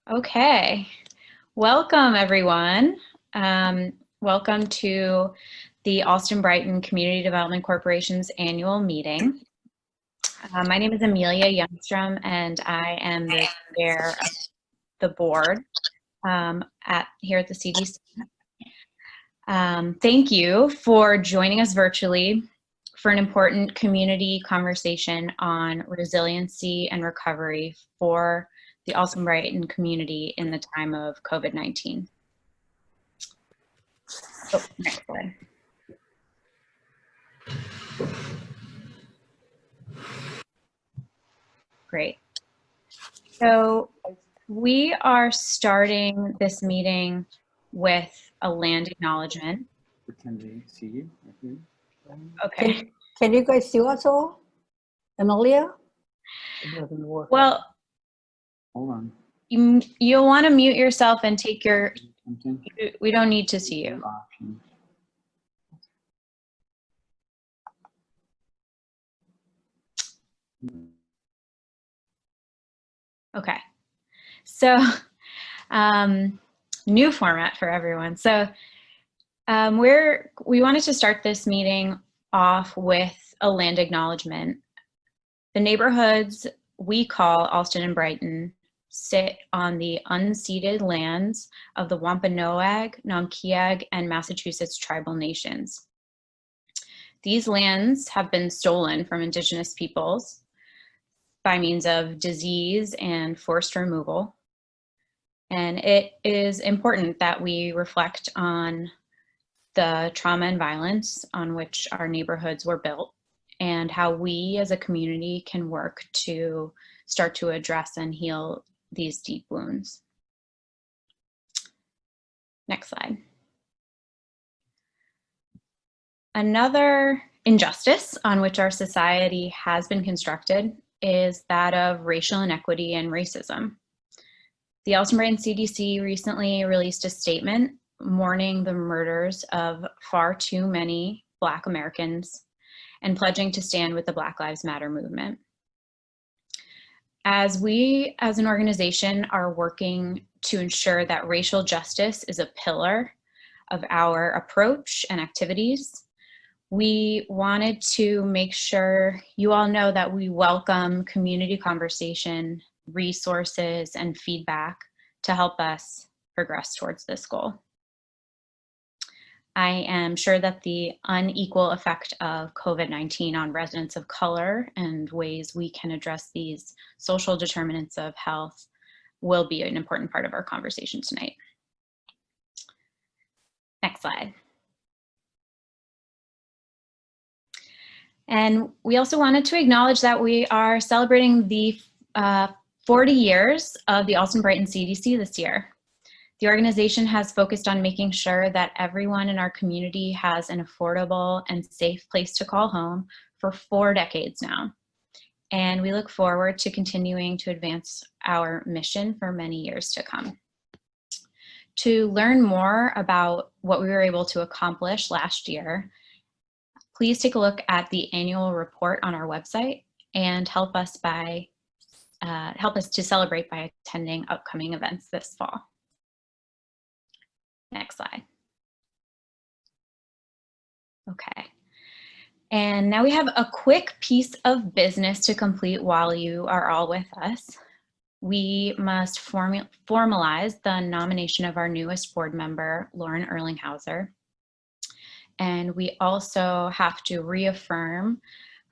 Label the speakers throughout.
Speaker 1: Okay, welcome everyone. Welcome to the Allston Brighton Community Development Corporation's annual meeting. My name is Amelia Youngstrom and I am the chair of the board here at the CDC. Thank you for joining us virtually for an important community conversation on resiliency and recovery for the Allston Brighton community in the time of COVID-19. Oh, next slide. Great. So we are starting this meeting with a land acknowledgement.
Speaker 2: Can they see you?
Speaker 1: Okay.
Speaker 3: Can you guys see us all? Amelia? It doesn't work.
Speaker 1: Well,
Speaker 2: Hold on.
Speaker 1: you'll want to mute yourself and take your,
Speaker 2: Something.
Speaker 1: we don't need to see you.
Speaker 2: Options.
Speaker 1: Okay. So new format for everyone. So we wanted to start this meeting off with a land acknowledgement. The neighborhoods we call Allston and Brighton sit on the unceded lands of the Wampanoag, Namkiag, and Massachusetts tribal nations. These lands have been stolen from Indigenous peoples by means of disease and forced removal. And it is important that we reflect on the trauma and violence on which our neighborhoods were built and how we as a community can work to start to address and heal these deep wounds. Next slide. Another injustice on which our society has been constructed is that of racial inequity and racism. The Allston Brighton CDC recently released a statement mourning the murders of far too many Black Americans and pledging to stand with the Black Lives Matter movement. As we as an organization are working to ensure that racial justice is a pillar of our approach and activities, we wanted to make sure you all know that we welcome community conversation, resources, and feedback to help us progress towards this goal. I am sure that the unequal effect of COVID-19 on residents of color and ways we can address these social determinants of health will be an important part of our conversation tonight. Next slide. And we also wanted to acknowledge that we are celebrating the 40 years of the Allston Brighton CDC this year. The organization has focused on making sure that everyone in our community has an affordable and safe place to call home for 4 decades now. And we look forward to continuing to advance our mission for many years to come. To learn more about what we were able to accomplish last year, please take a look at the annual report on our website and help us to celebrate by attending upcoming events this fall. Next slide. Okay. And now we have a quick piece of business to complete while you are all with us. We must formalize the nomination of our newest board member, Lauren Erlinghauser. And we also have to reaffirm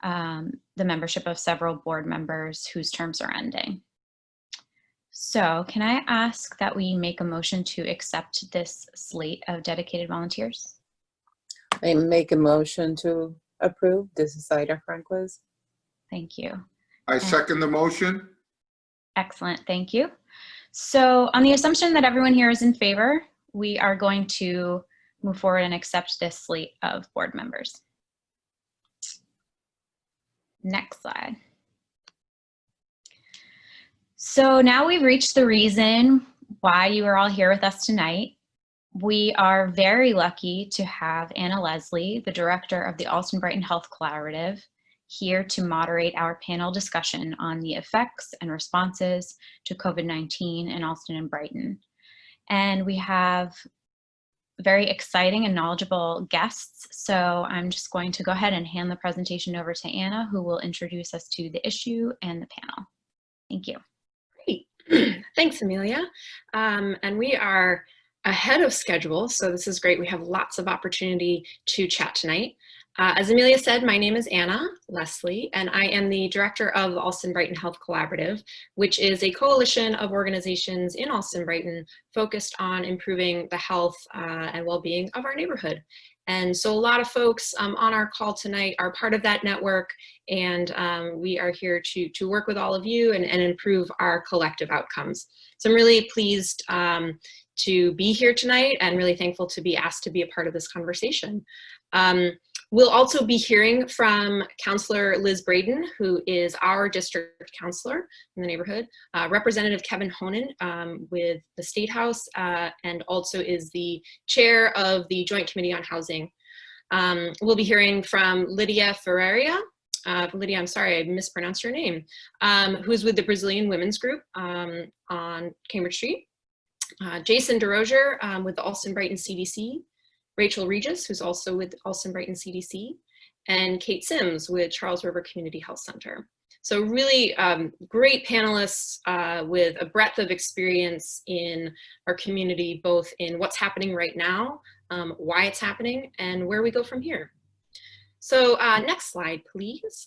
Speaker 1: the membership of several board members whose terms are ending. So can I ask that we make a motion to accept this slate of dedicated volunteers?
Speaker 4: I make a motion to approve. This is Ida Franquez.
Speaker 1: Thank you.
Speaker 5: I second the motion.
Speaker 1: Excellent, thank you. So on the assumption that everyone here is in favor, we are going to move forward and accept this slate of board members. Next slide. So now we've reached the reason why you are all here with us tonight. We are very lucky to have Anna Leslie, the director of the Allston Brighton Health Collaborative, here to moderate our panel discussion on the effects and responses to COVID-19 in Allston and Brighton. And we have very exciting and knowledgeable guests. So I'm just going to go ahead and hand the presentation over to Anna, who will introduce us to the issue and the panel. Thank you.
Speaker 6: Great. Thanks, Amelia. And we are ahead of schedule, so this is great. We have lots of opportunity to chat tonight. As Amelia said, my name is Anna Leslie, and I am the director of the Allston Brighton Health Collaborative, which is a coalition of organizations in Allston Brighton focused on improving the health and well-being of our neighborhood. And so a lot of folks on our call tonight are part of that network, and we are here to work with all of you and improve our collective outcomes. So I'm really pleased to be here tonight and really thankful to be asked to be a part of this conversation. We'll also be hearing from Councillor Liz Braden, who is our district councillor in the neighborhood, Representative Kevin Honan with the State House, and also is the chair of the Joint Committee on Housing. We'll be hearing from Lydia Ferreira. Lydia, I'm sorry, I mispronounced your name, who is with the Brazilian Women's Group on Cambridge Street. Jason DeRozier with the Allston Brighton CDC. Rachel Regis, who's also with Allston Brighton CDC, and Kate Sims with Charles River Community Health Center. So really great panelists with a breadth of experience in our community, both in what's happening right now, why it's happening, and where we go from here. So next slide, please.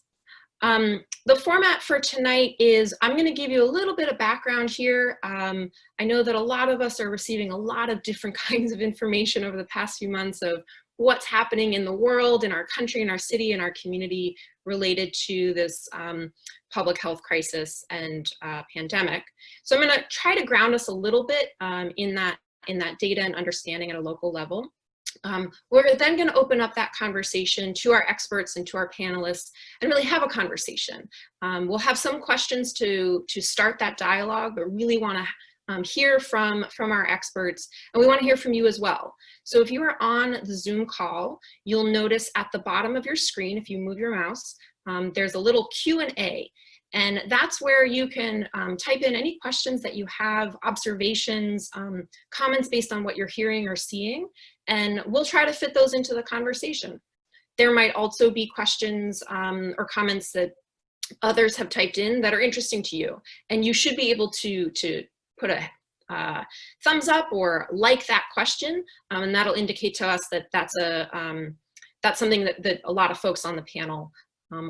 Speaker 6: The format for tonight is I'm going to give you a little bit of background here. I know that a lot of us are receiving a lot of different kinds of information over the past few months of what's happening in the world, in our country, in our city, in our community related to this public health crisis and pandemic. So I'm going to try to ground us a little bit in that data and understanding at a local level. We're then going to open up that conversation to our experts and to our panelists and really have a conversation. We'll have some questions to start that dialogue, but really want to hear from our experts, and we want to hear from you as well. So if you are on the Zoom call, you'll notice at the bottom of your screen, if you move your mouse, there's a little Q&A. And that's where you can type in any questions that you have, observations, comments based on what you're hearing or seeing, and we'll try to fit those into the conversation. There might also be questions or comments that others have typed in that are interesting to you, and you should be able to put a thumbs up or like that question, and that'll indicate to us that that's something that a lot of folks on the panel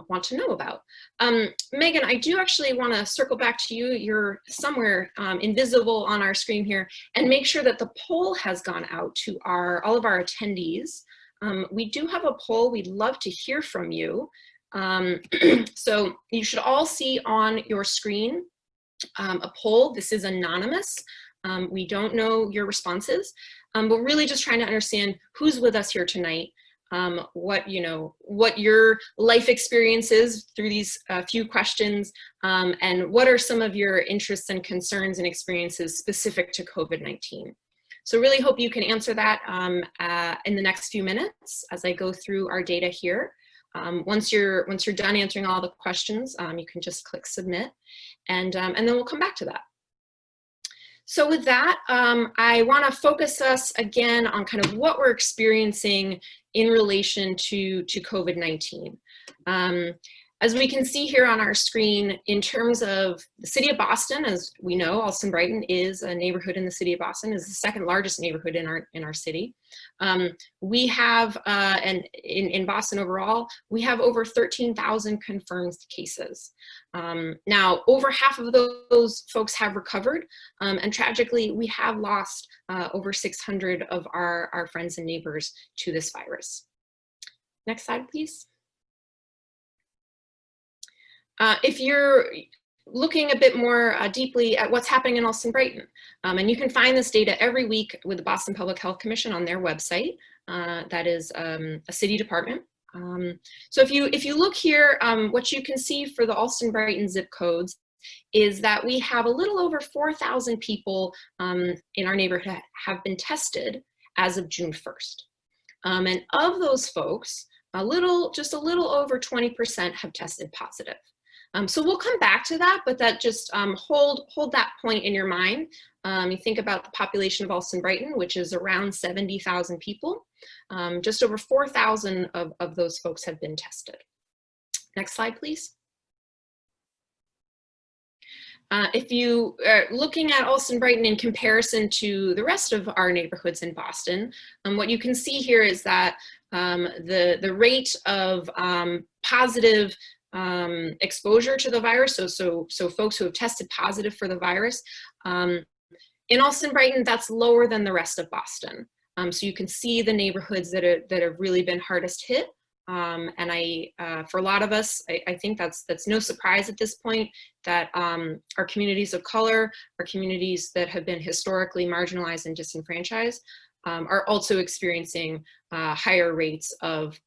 Speaker 6: want to know about. Megan, I do actually want to circle back to you. You're somewhere invisible on our screen here, and make sure that the poll has gone out to all of our attendees. We do have a poll. We'd love to hear from you. So you should all see on your screen a poll. This is anonymous. We don't know your responses, but really just trying to understand who's with us here tonight. What your life experience is through these few questions, and what are some of your interests and concerns and experiences specific to COVID-19. So really hope you can answer that in the next few minutes as I go through our data here. Once you're done answering all the questions, you can just click submit, and then we'll come back to that. So with that, I want to focus us again on kind of what we're experiencing in relation to COVID-19. As we can see here on our screen, in terms of the city of Boston, as we know, Allston Brighton is a neighborhood in the city of Boston, is the second largest neighborhood in our city. We have, and in Boston overall, we have over 13,000 confirmed cases. Now, over half of those folks have recovered, and tragically, we have lost over 600 of our friends and neighbors to this virus. Next slide, please. If you're looking a bit more deeply at what's happening in Allston Brighton, and you can find this data every week with the Boston Public Health Commission on their website. That is a city department. So if you look here, what you can see for the Allston Brighton zip codes is that we have a little over 4,000 people in our neighborhood have been tested as of June 1st. And of those folks, just a little over 20% have tested positive. So we'll come back to that, but that just hold that point in your mind. You think about the population of Allston Brighton, which is around 70,000 people. Just over 4,000 of those folks have been tested. Next slide, please. If you are looking at Allston Brighton in comparison to the rest of our neighborhoods in Boston, what you can see here is that the rate of positive exposure to the virus, so folks who have tested positive for the virus, in Allston Brighton, that's lower than the rest of Boston. So you can see the neighborhoods that have really been hardest hit. And for a lot of us, I think that's no surprise at this point that our communities of color, our communities that have been historically marginalized and disenfranchised, are also experiencing higher rates of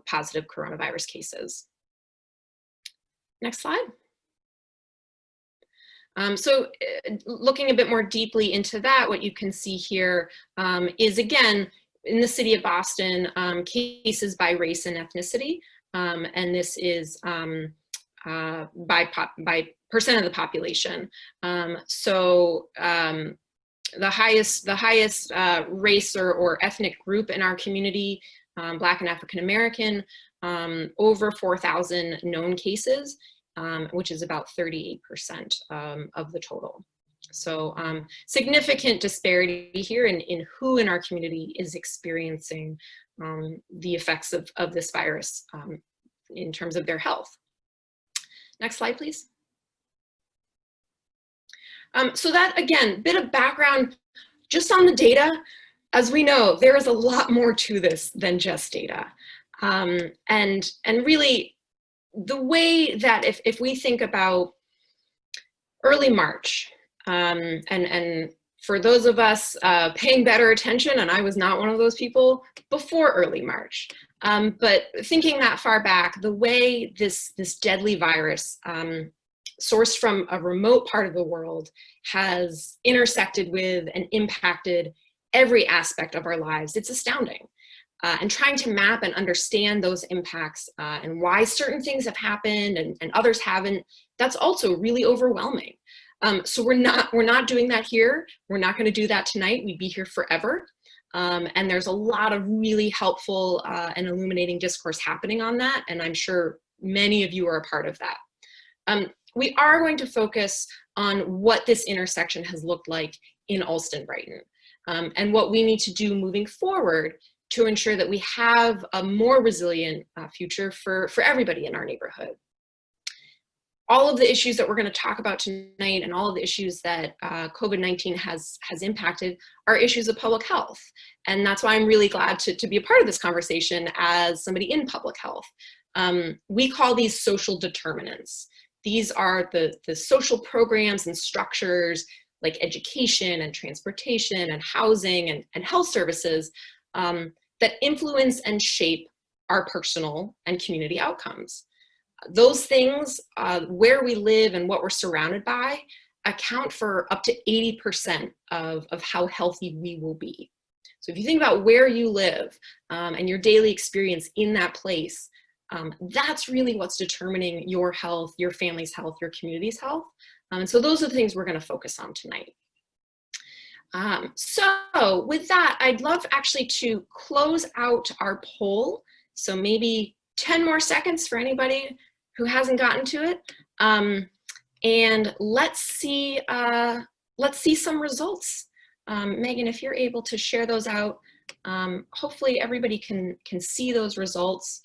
Speaker 6: positive coronavirus cases. Next slide. So looking a bit more deeply into that, what you can see here is, again, in the city of Boston, cases by race and ethnicity, and this is by percent of the population. So the highest race or ethnic group in our community, Black and African American, over 4,000 known cases, which is about 38% of the total. So significant disparity here in who in our community is experiencing the effects of this virus in terms of their health. Next slide, please. So that, again, bit of background just on the data. As we know, there is a lot more to this than just data. And really, the way that if we think about early March, and for those of us paying better attention, and I was not one of those people before early March, but thinking that far back, the way this deadly virus sourced from a remote part of the world has intersected with and impacted every aspect of our lives, it's astounding. And trying to map and understand those impacts and why certain things have happened and others haven't, that's also really overwhelming. So we're not doing that here. We're not going to do that tonight. We'd be here forever. And there's a lot of really helpful and illuminating discourse happening on that. And I'm sure many of you are a part of that. We are going to focus on what this intersection has looked like in Allston Brighton and what we need to do moving forward to ensure that we have a more resilient future for everybody in our neighborhood. All of the issues that we're going to talk about tonight and all of the issues that COVID-19 has impacted are issues of public health. And that's why I'm really glad to be a part of this conversation as somebody in public health. We call these social determinants. These are the social programs and structures like education and transportation and housing and health services that influence and shape our personal and community outcomes. Those things, where we live and what we're surrounded by, account for up to 80% of how healthy we will be. So if you think about where you live and your daily experience in that place, that's really what's determining your health, your family's health, your community's health. And so those are the things we're going to focus on tonight. So with that, I'd love actually to close out our poll. So maybe 10 more seconds for anybody who hasn't gotten to it. And let's see some results. Megan, if you're able to share those out, hopefully everybody can see those results.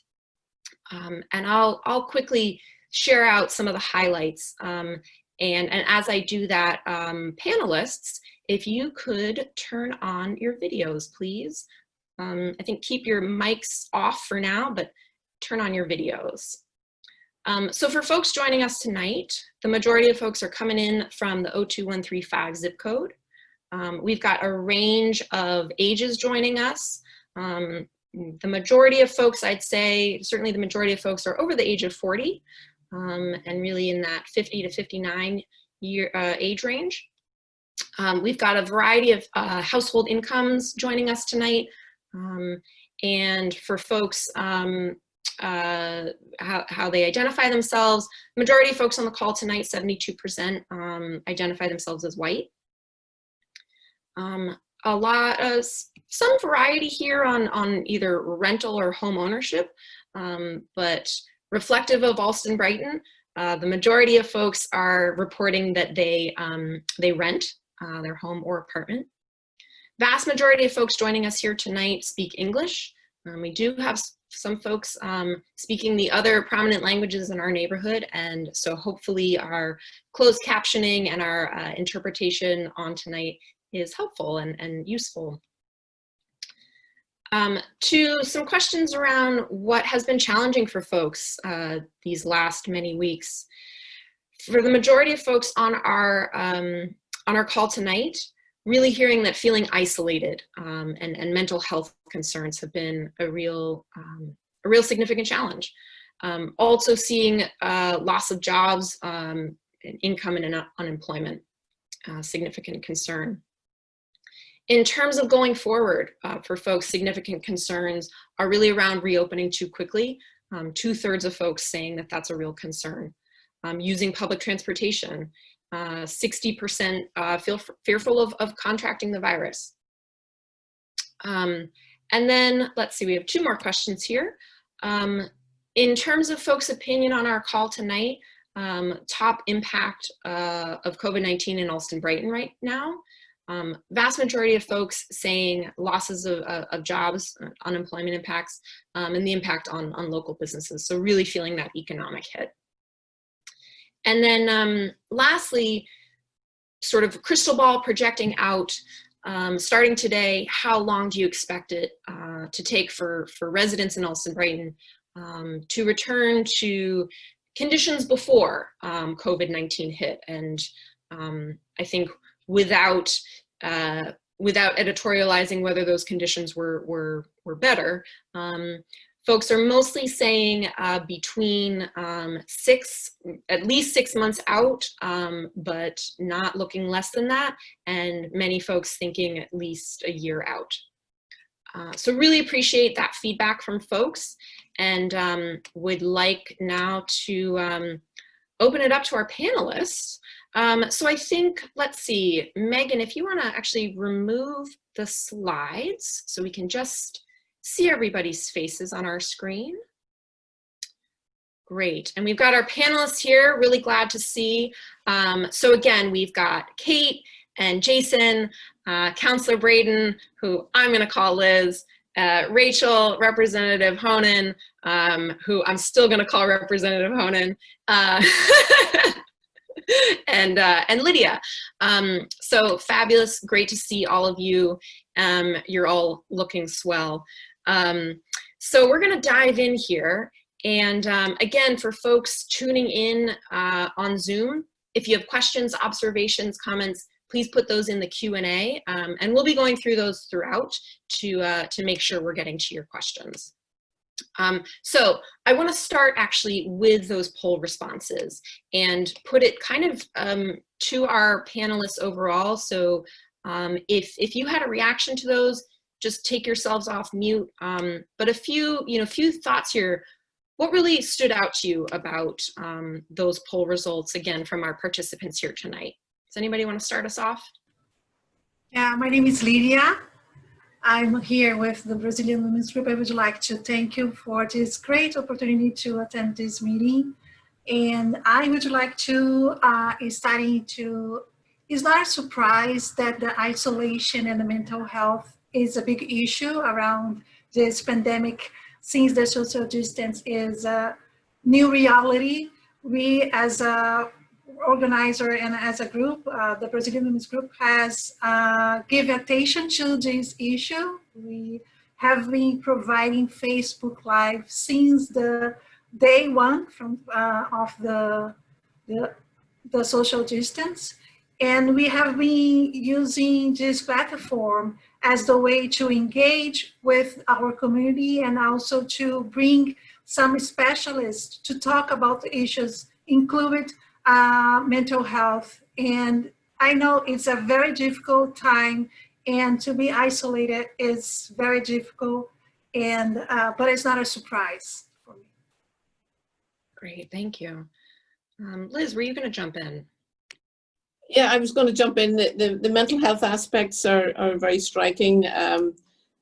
Speaker 6: And I'll quickly share out some of the highlights. And as I do that, panelists, if you could turn on your videos, please. I think keep your mics off for now, but turn on your videos. So for folks joining us tonight, the majority of folks are coming in from the 02135 zip code. We've got a range of ages joining us. The majority of folks, I'd say, certainly the majority of folks are over the age of 40 and really in that 50 to 59 year age range. We've got a variety of household incomes joining us tonight. And for folks how they identify themselves. Majority of folks on the call tonight, 72%, identify themselves as white. A lot of some variety here on either rental or home ownership, but reflective of Allston Brighton, the majority of folks are reporting that they rent their home or apartment. Vast majority of folks joining us here tonight speak English. We do have some folks speaking the other prominent languages in our neighborhood, and so hopefully our closed captioning and our interpretation on tonight is helpful and useful. To some questions around what has been challenging for folks these last many weeks. For the majority of folks on our call tonight, really hearing that feeling isolated and mental health concerns have been a real significant challenge. Also seeing loss of jobs, income and unemployment, significant concern. In terms of going forward, for folks, significant concerns are really around reopening too quickly. 2/3 of folks saying that that's a real concern. Using public transportation, 60% feel fearful of contracting the virus. And then, let's see, we have 2 more questions here. In terms of folks' opinion on our call tonight, top impact of COVID-19 in Allston Brighton right now. Vast majority of folks saying losses of jobs, unemployment impacts, and the impact on local businesses. So really feeling that economic hit. And then lastly, sort of crystal ball projecting out, starting today, how long do you expect it to take for residents in Allston Brighton to return to conditions before COVID-19 hit? And I think without editorializing whether those conditions were better, folks are mostly saying between at least 6 months out, but not looking less than that, and many folks thinking at least a year out. So really appreciate that feedback from folks, and would like now to open it up to our panelists. So I think, let's see, Megan, if you want to actually remove the slides so we can just see everybody's faces on our screen. Great, and we've got our panelists here, really glad to see. So again, we've got Kate and Jason, Counselor Braden, who I'm gonna call Liz, Rachel, Representative Honan, who I'm still gonna call Representative Honan, and Lydia. So fabulous, great to see all of you. You're all looking swell. So we're gonna dive in here. And again, for folks tuning in on Zoom, if you have questions, observations, comments, please put those in the Q&A, and we'll be going through those throughout to make sure we're getting to your questions. So I want to start actually with those poll responses and put it kind of to our panelists overall. So if you had a reaction to those, just take yourselves off mute. But a few thoughts here. What really stood out to you about those poll results, again, from our participants here tonight? Does anybody want to start us off?
Speaker 7: Yeah, my name is Lydia. I'm here with the Brazilian Women's Group. I would like to thank you for this great opportunity to attend this meeting. And I would like to it's not a surprise that the isolation and the mental health is a big issue around this pandemic, since the social distance is a new reality. We as a organizer and as a group, the Brazilian Women's Group has given attention to this issue. We have been providing Facebook Live since the day one of the social distance. And we have been using this platform as the way to engage with our community and also to bring some specialists to talk about the issues, including mental health. And I know it's a very difficult time, and to be isolated is very difficult, and but it's not a surprise for
Speaker 6: Great, thank you. Liz, were you going to jump in?
Speaker 4: Yeah, I was going to jump in. The mental health aspects are very striking.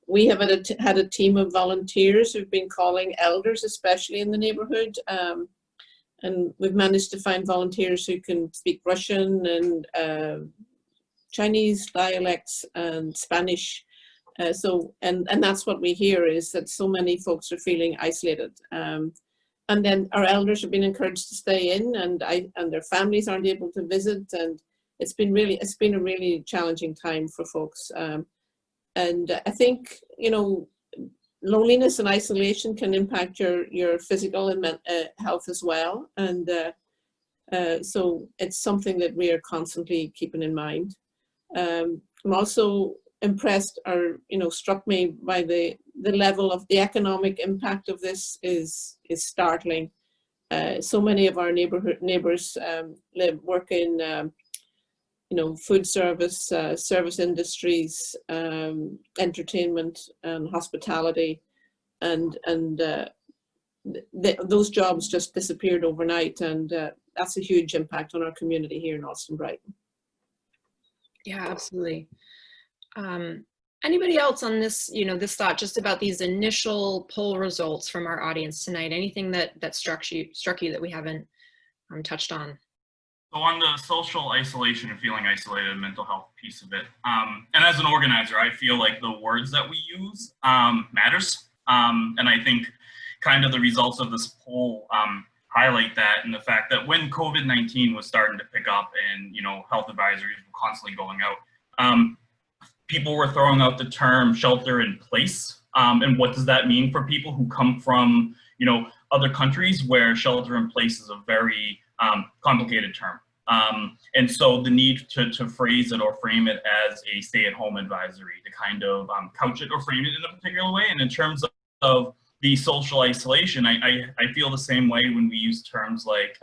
Speaker 4: We have had a team of volunteers who've been calling elders, especially in the neighborhood. And we've managed to find volunteers who can speak Russian and Chinese dialects and Spanish. And that's what we hear, is that so many folks are feeling isolated. And then our elders have been encouraged to stay in, and their families aren't able to visit. And it's been a really challenging time for folks. And I think, you know, loneliness and isolation can impact your physical and health as well. And so it's something that we are constantly keeping in mind. I'm also impressed, or, you know, struck me by the level of the economic impact of this is startling. So many of our neighbors work in, you know, food service, service industries, entertainment, and hospitality, and those jobs just disappeared overnight, and that's a huge impact on our community here in Allston Brighton.
Speaker 6: Yeah, absolutely. Anybody else on this, you know, this thought just about these initial poll results from our audience tonight? Anything that struck you that we haven't touched on?
Speaker 8: So on the social isolation and feeling isolated, mental health piece of it, and as an organizer, I feel like the words that we use matters. And I think kind of the results of this poll highlight that, and the fact that when COVID-19 was starting to pick up and, you know, health advisories were constantly going out, people were throwing out the term shelter in place. And what does that mean for people who come from, you know, other countries where shelter in place is a very complicated term. And so the need to phrase it or frame it as a stay-at-home advisory, to kind of couch it or frame it in a particular way. And in terms of the social isolation, I feel the same way when we use terms like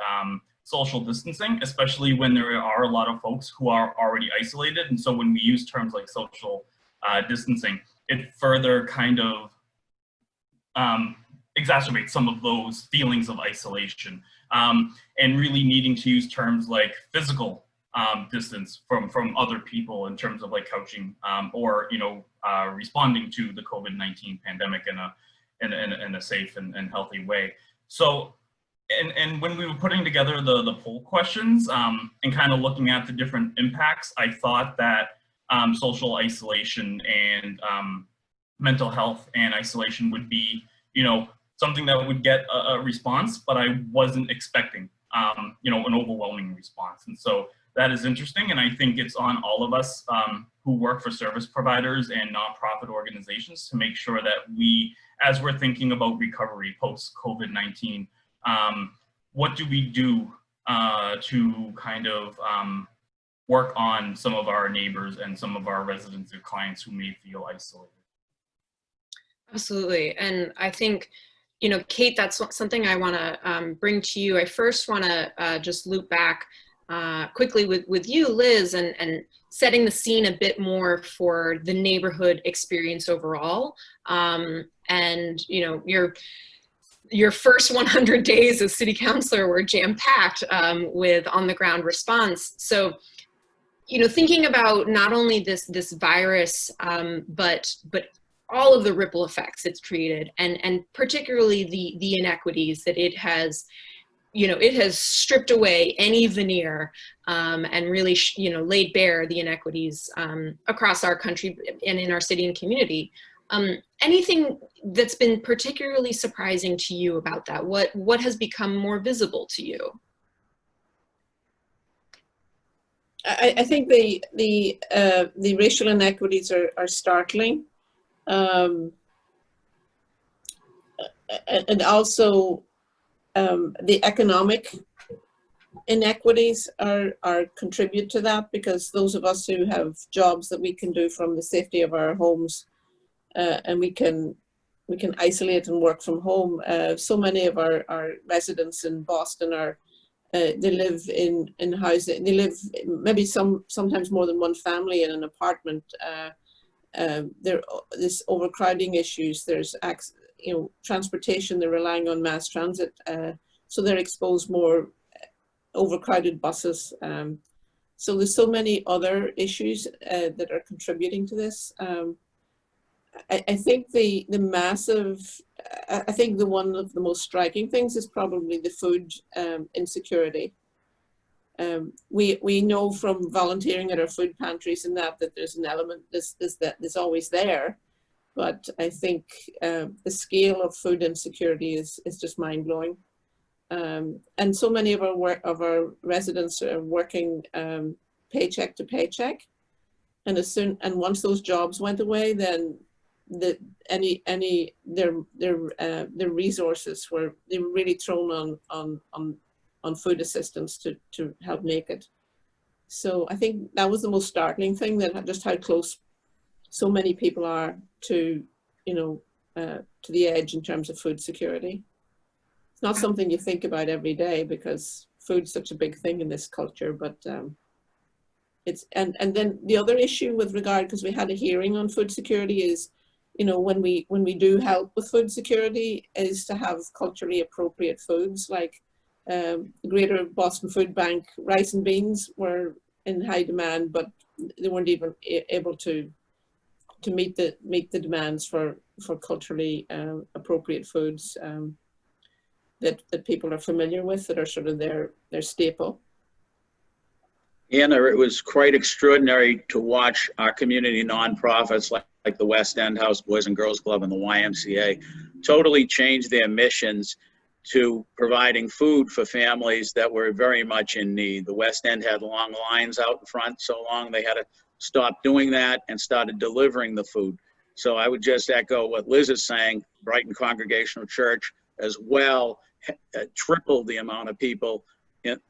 Speaker 8: social distancing, especially when there are a lot of folks who are already isolated. And so when we use terms like social distancing, it further kind of exacerbates some of those feelings of isolation, and really needing to use terms like physical distance from other people in terms of like couching or, you know, responding to the COVID-19 pandemic in a safe and healthy way. So, and when we were putting together the poll questions and kind of looking at the different impacts, I thought that social isolation and mental health and isolation would be, you know, something that would get a response, but I wasn't expecting, you know, an overwhelming response. And so that is interesting. And I think it's on all of us who work for service providers and nonprofit organizations to make sure that we, as we're thinking about recovery post-COVID-19, what do we do to kind of work on some of our neighbors and some of our residents or clients who may feel isolated?
Speaker 6: Absolutely. And I think, you know, Kate, that's something I want to bring to you. I first want to just loop back quickly with you, Liz, and setting the scene a bit more for the neighborhood experience overall. And, you know, your first 100 days as city councilor were jam-packed with on-the-ground response. So, you know, thinking about not only this virus, but all of the ripple effects it's created, and particularly the inequities that it has, you know, it has stripped away any veneer and really, you know, laid bare the inequities across our country and in our city and community. Anything that's been particularly surprising to you about that? What has become more visible to you?
Speaker 4: I think the racial inequities are startling, and also the economic inequities are contribute to that, because those of us who have jobs that we can do from the safety of our homes, and we can isolate and work from home. So many of our residents in Boston are they live in housing. They live maybe sometimes more than one family in an apartment. There's overcrowding issues. There's transportation. They're relying on mass transit. so they're exposed more, overcrowded buses. So there's so many other issues that are contributing to this. I think the massive, I think the one of the most striking things is probably the food insecurity. We know from volunteering at our food pantries and that there's an element that is always there, but I think the scale of food insecurity is just mind blowing. And so many of our residents are working paycheck to paycheck, and once those jobs went away, then their resources were really thrown on food assistance to help make it. So I think that was the most startling thing, that just how close so many people are to, to the edge in terms of food security. It's not something you think about every day because food's such a big thing in this culture, but it's, and then the other issue with regard, because we had a hearing on food security, is, when we do help with food security, is to have culturally appropriate foods. Like the Greater Boston Food Bank rice and beans were in high demand, but they weren't even able to meet the demands for culturally appropriate foods that people are familiar with, that are sort of their staple.
Speaker 9: Anna, it was quite extraordinary to watch our community nonprofits like the West End House Boys and Girls Club and the YMCA totally change their missions to providing food for families that were very much in need. The West End had long lines out in front so long they had to stop doing that and started delivering the food. So I would just echo what Liz is saying. Brighton Congregational Church as well tripled the amount of people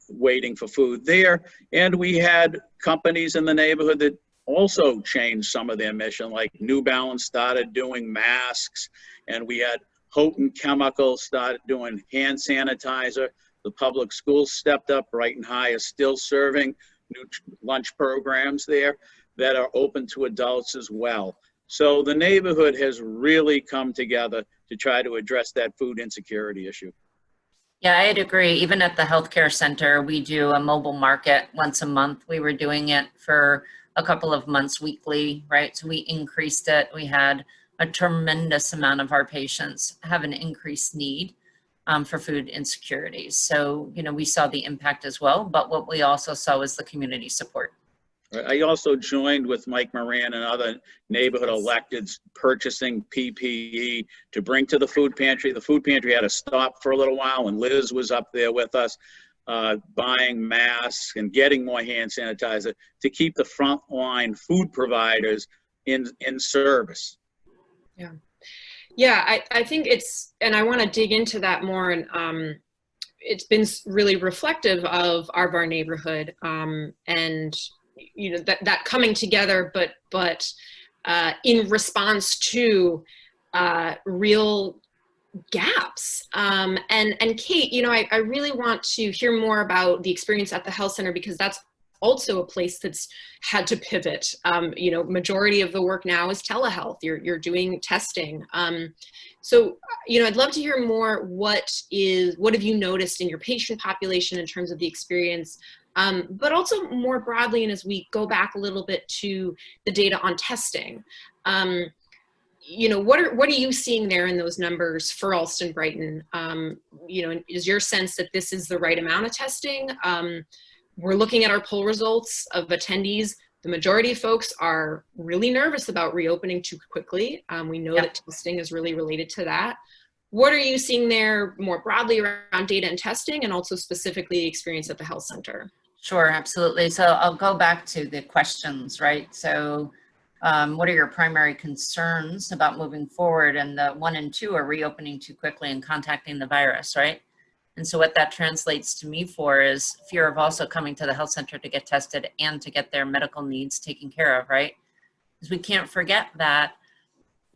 Speaker 9: waiting for food there. And we had companies in the neighborhood that also changed some of their mission, like New Balance started doing masks, and we had Houghton Chemical started doing hand sanitizer. The public schools stepped up. Brighton High is still serving new lunch programs there that are open to adults as well. So the neighborhood has really come together to try to address that food insecurity issue.
Speaker 10: Yeah, I'd agree. Even at the healthcare center, we do a mobile market once a month. We were doing it for a couple of months weekly, right? So we increased it. We had a tremendous amount of our patients have an increased need for food insecurities. So, we saw the impact as well, but what we also saw was the community support.
Speaker 9: I also joined with Mike Moran and other neighborhood electeds purchasing PPE to bring to the food pantry. The food pantry had to stop for a little while, and Liz was up there with us buying masks and getting more hand sanitizer to keep the frontline food providers in service.
Speaker 6: Yeah, I think it's, and I want to dig into that more, and it's been really reflective of our neighborhood, and that coming together, but in response to real gaps. And Kate, I really want to hear more about the experience at the health center, because that's also a place that's had to pivot. Majority of the work now is telehealth. You're doing testing. So, I'd love to hear more. What have you noticed in your patient population in terms of the experience? But also more broadly, and as we go back a little bit to the data on testing, what are you seeing there in those numbers for Allston Brighton? Is your sense that this is the right amount of testing? We're looking at our poll results of attendees. The majority of folks are really nervous about reopening too quickly. We know that testing is really related to that. What are you seeing there more broadly around data and testing, and also specifically the experience at the health center?
Speaker 10: Sure, absolutely. So I'll go back to the questions, right? So what are your primary concerns about moving forward? And the 1 and 2 are reopening too quickly and contacting the virus, right? And so what that translates to me for is fear of also coming to the health center to get tested and to get their medical needs taken care of, right? Because we can't forget that,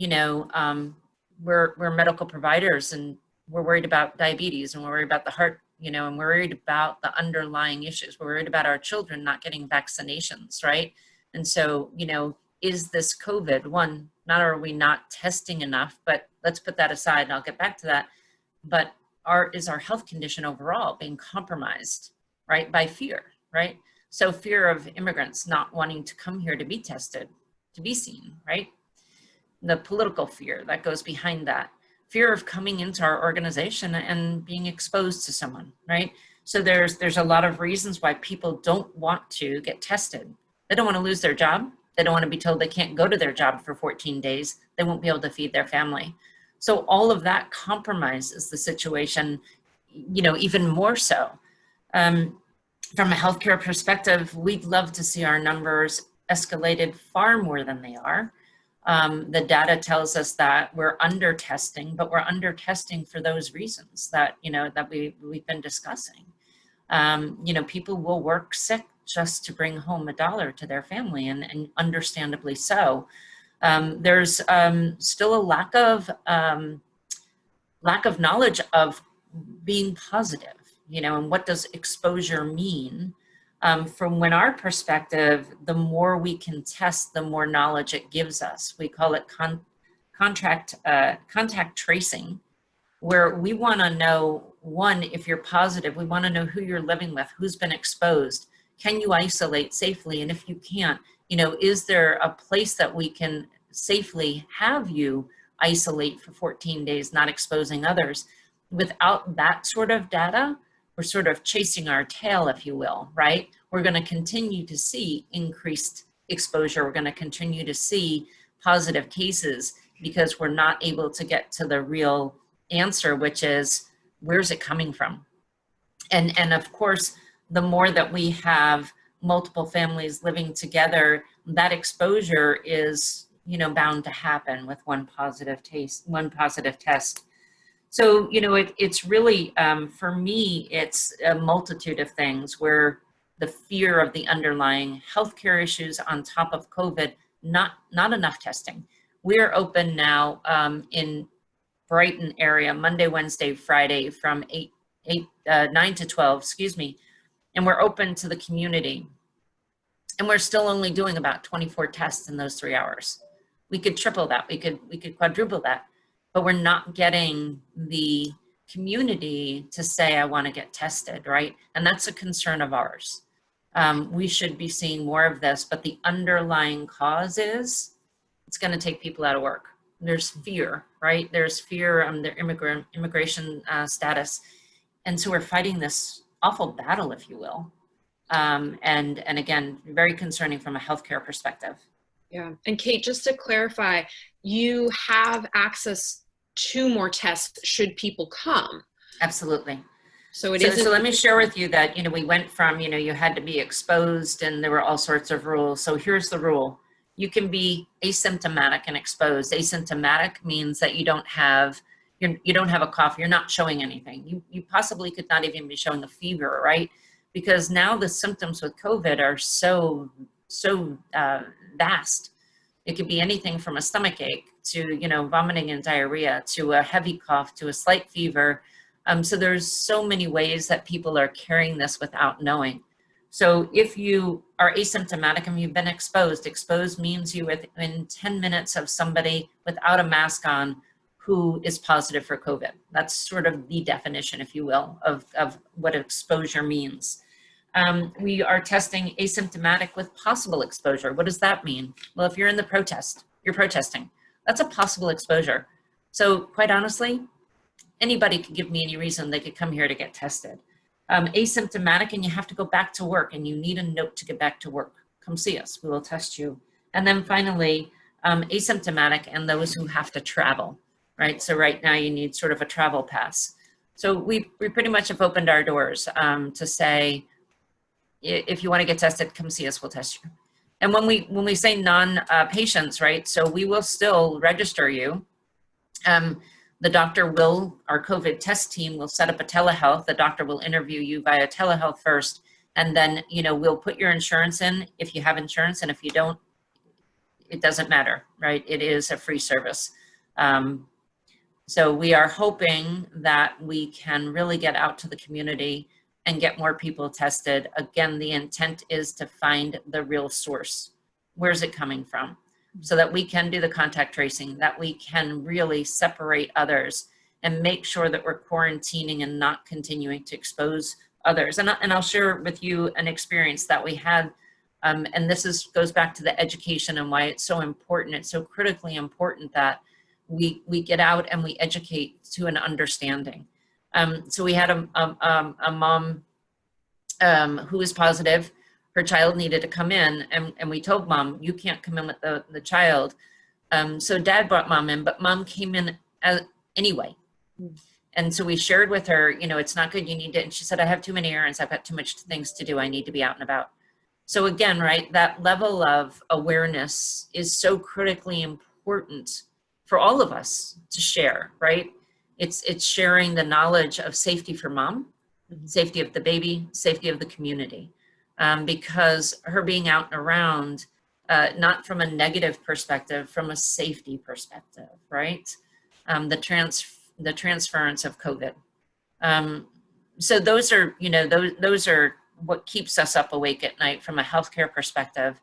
Speaker 10: we're medical providers, and we're worried about diabetes, and we're worried about the heart, and we're worried about the underlying issues. We're worried about our children not getting vaccinations, right? And so, is this COVID? One, not are we not testing enough, but let's put that aside and I'll get back to that. But is our health condition overall being compromised, right, by fear, right? So fear of immigrants not wanting to come here to be tested, to be seen, right? The political fear that goes behind that, fear of coming into our organization and being exposed to someone, right? So there's a lot of reasons why people don't want to get tested. They don't want to lose their job. They don't want to be told they can't go to their job for 14 days. They won't be able to feed their family. So all of that compromises the situation, you know, even more so. From a healthcare perspective, we'd love to see our numbers escalated far more than they are. The data tells us that we're under testing, but we're under testing for those reasons that, you know, that we've been discussing. You know, people will work sick just to bring home $1 to their family, and understandably so. There's still a lack of knowledge of being positive, you know, and what does exposure mean? From our perspective, the more we can test, the more knowledge it gives us. We call it contact tracing, where we want to know, one, if you're positive, we want to know who you're living with, who's been exposed. Can you isolate safely? And if you can't, you know, is there a place that we can safely have you isolate for 14 days, not exposing others? Without that sort of data, we're sort of chasing our tail, if you will, right? We're going to continue to see increased exposure. We're going to continue to see positive cases because we're not able to get to the real answer, which is, where's it coming from? And of course, the more that we have multiple families living together, that exposure is, you know, bound to happen with one positive test. So, you know, it's really, for me, it's a multitude of things where the fear of the underlying healthcare issues on top of COVID, not enough testing. We're open now in Brighton area, Monday, Wednesday, Friday from 9 to 12, excuse me. And we're open to the community. And we're still only doing about 24 tests in those 3 hours. We could triple that, we could quadruple that, but we're not getting the community to say, I want to get tested, right? And that's a concern of ours. We should be seeing more of this, but the underlying cause is, it's going to take people out of work. There's fear, right? There's fear on their immigration status. And so we're fighting this awful battle, if you will. And again, very concerning from a healthcare perspective.
Speaker 6: Yeah. And Kate, just to clarify, you have access to more tests should people come.
Speaker 10: Absolutely.
Speaker 6: So
Speaker 10: so let me share with you that, you know, we went from, you know, you had to be exposed and there were all sorts of rules. So here's the rule. You can be asymptomatic and exposed. Asymptomatic means that you don't have a cough, you're not showing anything. You possibly could not even be showing a fever, right? Because now the symptoms with COVID are so vast. It could be anything from a stomach ache to, you know, vomiting and diarrhea, to a heavy cough, to a slight fever. So there's so many ways that people are carrying this without knowing. So if you are asymptomatic and you've been exposed means you within 10 minutes of somebody without a mask on who is positive for COVID. That's sort of the definition, if you will, of what exposure means. We are testing asymptomatic with possible exposure. What does that mean? Well, if you're in the protest, you're protesting. That's a possible exposure. So quite honestly, anybody could give me any reason they could come here to get tested. Asymptomatic and you have to go back to work and you need a note to get back to work. Come see us, we will test you. And then finally, asymptomatic and those who have to travel, right? So right now you need sort of a travel pass. So we pretty much have opened our doors to say, if you want to get tested, come see us, we'll test you. And when we say non-patients, right? So we will still register you. The doctor our COVID test team will set up a telehealth. The doctor will interview you via telehealth first. And then, you know, we'll put your insurance in if you have insurance. And if you don't, it doesn't matter, right? It is a free service. So we are hoping that we can really get out to the community and get more people tested. Again, the intent is to find the real source. Where's it coming from? So that we can do the contact tracing, that we can really separate others and make sure that we're quarantining and not continuing to expose others. And I'll share with you an experience that we had, and this goes back to the education and why it's so important. It's so critically important that we get out and we educate to an understanding. So we had a mom who was positive. Her child needed to come in, and we told mom, you can't come in with the child. So dad brought mom in, but mom came in anyway. And so we shared with her, you know, it's not good, you need to, and she said, I have too many errands, I've got too much things to do, I need to be out and about. So again, right, that level of awareness is so critically important for all of us to share, right? It's sharing the knowledge of safety for mom, safety of the baby, safety of the community. Because her being out and around, not from a negative perspective, from a safety perspective, right? The transference of COVID. So those are, you know, those are what keeps us up awake at night from a healthcare perspective.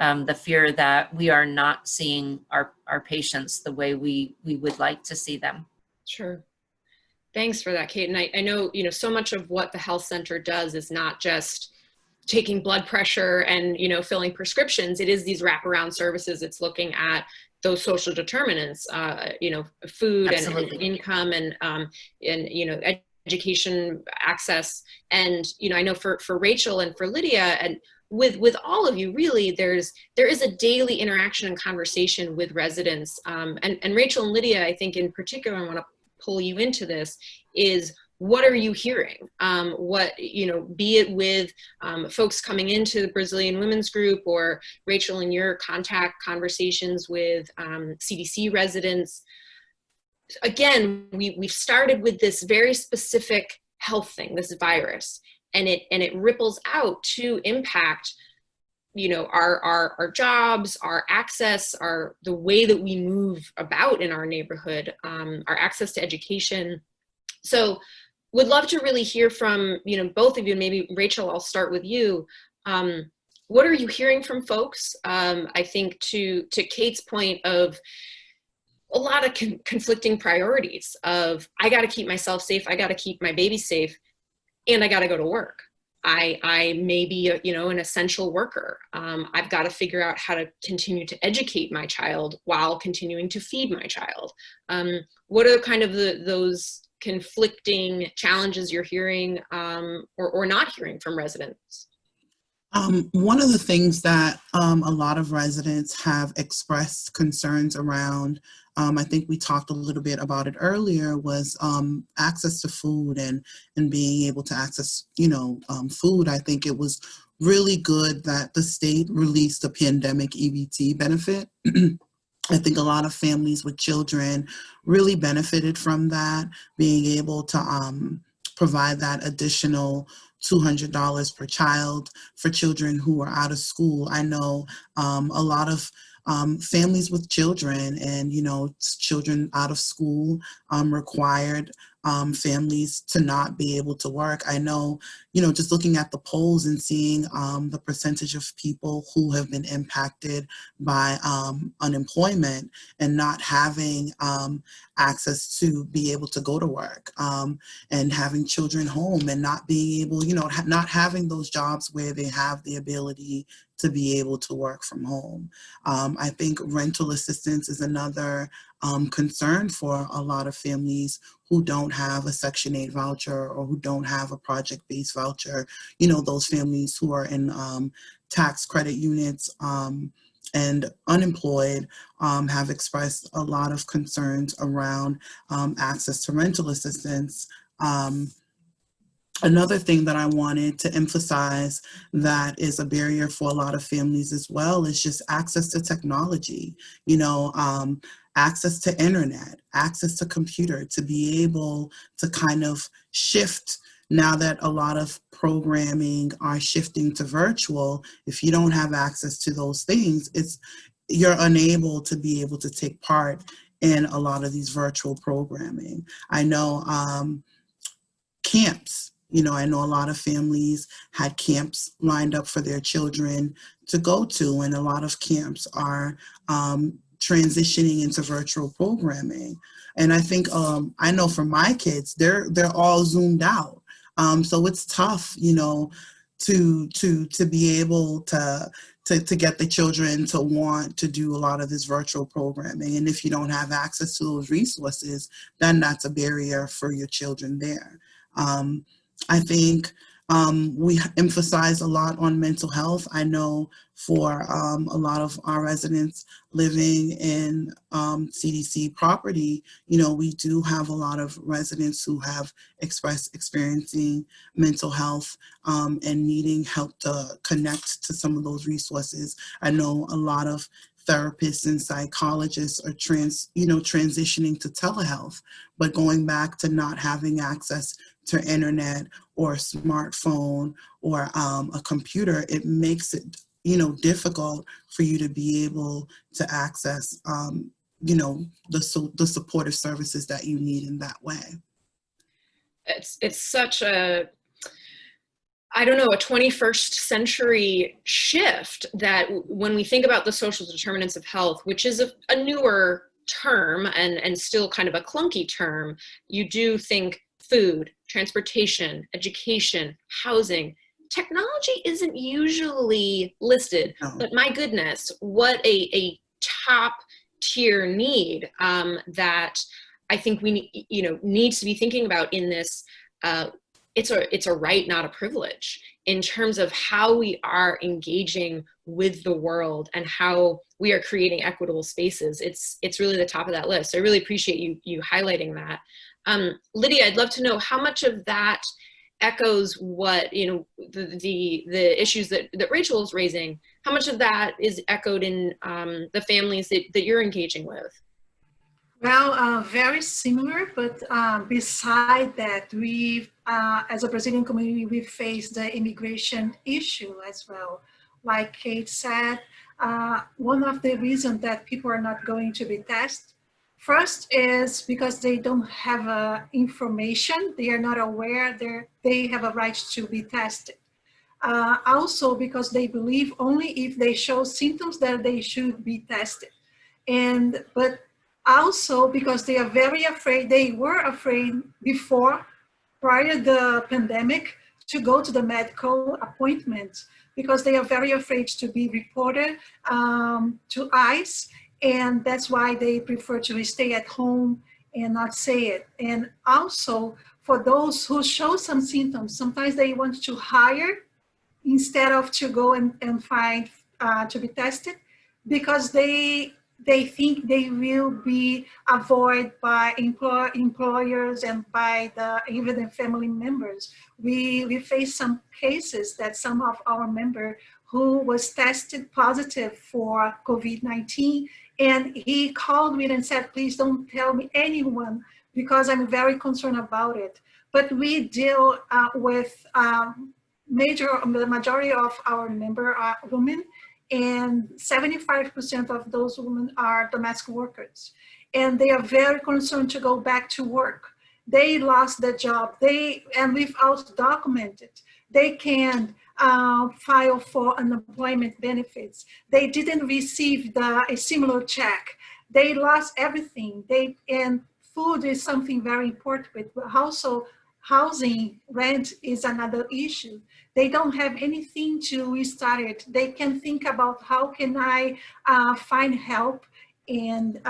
Speaker 10: The fear that we are not seeing our patients the way we would like to see them.
Speaker 6: Sure. Thanks for that, Kate. And I know, you know, so much of what the health center does is not just taking blood pressure and, you know, filling prescriptions. It is these wraparound services. It's looking at those social determinants, you know, food and income and you know, education access. And, you know, I know for Rachel and for Lydia and with all of you, really, there is a daily interaction and conversation with residents. And Rachel and Lydia, I think in particular, I want to pull you into this, is what are you hearing? What, you know, be it with folks coming into the Brazilian Women's Group, or Rachel in your contact conversations with CDC residents. Again, we've started with this very specific health thing, this virus, and it ripples out to impact, you know, our jobs, our access, the way that we move about in our neighborhood, our access to education. So would love to really hear from, you know, both of you. Maybe Rachel, I'll start with you. What are you hearing from folks? I think to Kate's point of a lot of conflicting priorities of, I got to keep myself safe, I got to keep my baby safe, and I got to go to work. I may be, you know, an essential worker. I've got to figure out how to continue to educate my child while continuing to feed my child. What are kind of those conflicting challenges you're hearing or not hearing from residents?
Speaker 11: One of the things that a lot of residents have expressed concerns around, I think we talked a little bit about it earlier, was access to food and being able to access, you know, food. I think it was really good that the state released a pandemic EBT benefit. I think a lot of families with children really benefited from that, being able to provide that additional $200 per child for children who are out of school. I know a lot of families with children and, you know, children out of school required families to not be able to work. I know, you know, just looking at the polls and seeing the percentage of people who have been impacted by unemployment and not having access to be able to go to work and having children home and not being able, you know, not having those jobs where they have the ability to be able to work from home. I think rental assistance is another concern for a lot of families who don't have a Section 8 voucher or who don't have a project-based voucher. You know, those families who are in tax credit units and unemployed have expressed a lot of concerns around access to rental assistance. Another thing that I wanted to emphasize that is a barrier for a lot of families as well is just access to technology, you know, access to internet, access to computer, to be able to kind of shift now that a lot of programming are shifting to virtual. If you don't have access to those things, you're unable to be able to take part in a lot of these virtual programming. I know camps. You know, I know a lot of families had camps lined up for their children to go to, and a lot of camps are transitioning into virtual programming. And I think, I know for my kids, they're all Zoomed out. So it's tough, you know, to be able to get the children to want to do a lot of this virtual programming. And if you don't have access to those resources, then that's a barrier for your children there. I think we emphasize a lot on mental health. I know for a lot of our residents living in CDC property, you know, we do have a lot of residents who have experiencing mental health and needing help to connect to some of those resources. I know a lot of therapists and psychologists are transitioning to telehealth, but going back to not having access to internet or a smartphone or a computer, it makes it, you know, difficult for you to be able to access, you know, the supportive services that you need in that way.
Speaker 6: It's such a, I don't know, a 21st century shift that when we think about the social determinants of health, which is a newer term and still kind of a clunky term, you do think food, transportation, education, housing. Technology isn't usually listed, but my goodness, what a top tier need that I think we needs to be thinking about in this. It's a right, not a privilege, in terms of how we are engaging with the world and how we are creating equitable spaces. It's really the top of that list. I really appreciate you highlighting that. Lydia, I'd love to know how much of that echoes what, you know, the issues that Rachel is raising. How much of that is echoed in the families that you're engaging with?
Speaker 7: Well, very similar, but beside that, as a Brazilian community, we face the immigration issue as well. Like Kate said, one of the reasons that people are not going to be tested, first is because they don't have information, they are not aware they have a right to be tested. Also because they believe only if they show symptoms that they should be tested. But also because they are very afraid, they were afraid before, prior to the pandemic, to go to the medical appointments because they are very afraid to be reported to ICE, and that's why they prefer to stay at home and not say it. And also for those who show some symptoms, sometimes they want to hire instead of to go and find to be tested because they think they will be avoided by employers and by even the family members. We face some cases that some of our member who was tested positive for COVID-19, and he called me and said, please don't tell me anyone because I'm very concerned about it. But we deal with the majority of our member are women, and 75% of those women are domestic workers. And they are very concerned to go back to work. They lost their job, and we've also documented, they can file for unemployment benefits. They didn't receive a similar check. They lost everything. And food is something very important, but also housing, rent is another issue. They don't have anything to restart it. They can think about how can I find help, and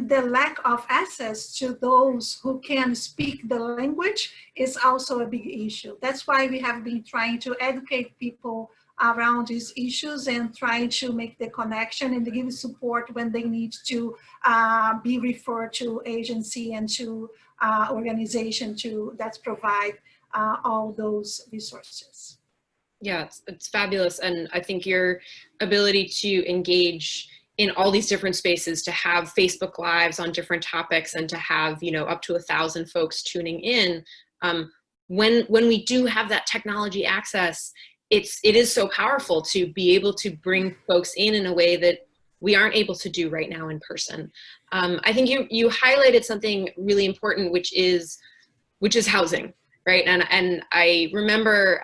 Speaker 7: the lack of access to those who can speak the language is also a big issue. That's why we have been trying to educate people around these issues and trying to make the connection and to give support when they need to be referred to agency and to organization that provide all those resources.
Speaker 6: Yeah, it's fabulous. And I think your ability to engage in all these different spaces, to have Facebook Lives on different topics and to have, up to 1,000 folks tuning in, when we do have that technology access, it is so powerful to be able to bring folks in a way that we aren't able to do right now in person. I think you highlighted something really important, which is housing, right? And I remember,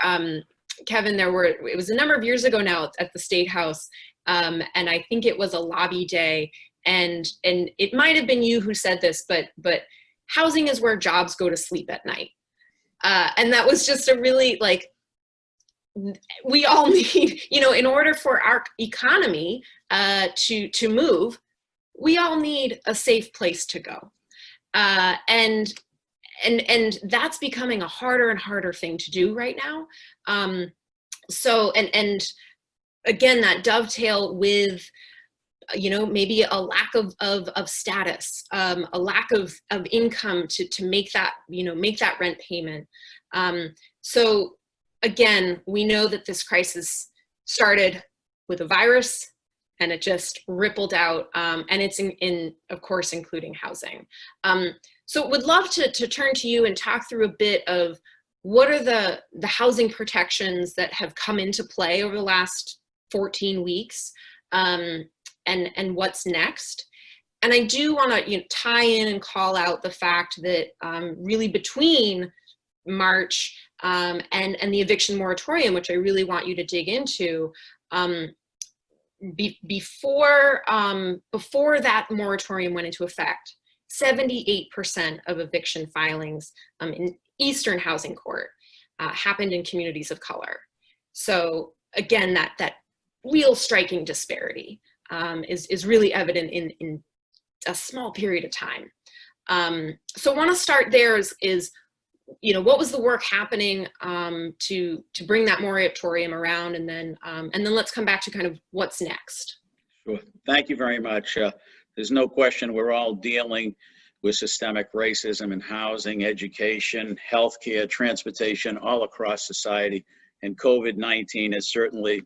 Speaker 6: Kevin, it was a number of years ago now at the State House, And I think it was a lobby day, and it might have been you who said this, but housing is where jobs go to sleep at night. And that was just a really, like, we all need, you know, in order for our economy to move, we all need a safe place to go. And that's becoming a harder and harder thing to do right now. So, and again, that dovetail with, you know, maybe a lack of status, a lack of income to make that, you know, make that rent payment. So again, we know that this crisis started with a virus, and it just rippled out, and it's in of course, including housing. So would love to turn to you and talk through a bit of what are the housing protections that have come into play over the last 14 weeks, and what's next. And I do want to, you know, tie in and call out the fact that really between March and the eviction moratorium, which I really want you to dig into, before that moratorium went into effect, 78% of eviction filings in Eastern Housing Court happened in communities of color. So again, that real striking disparity is really evident in a small period of time. So I want to start there is, you know, what was the work happening to bring that moratorium around, and then let's come back to kind of what's next.
Speaker 9: Sure. Thank you very much. There's no question we're all dealing with systemic racism in housing, education, healthcare, transportation, all across society. And COVID-19 has certainly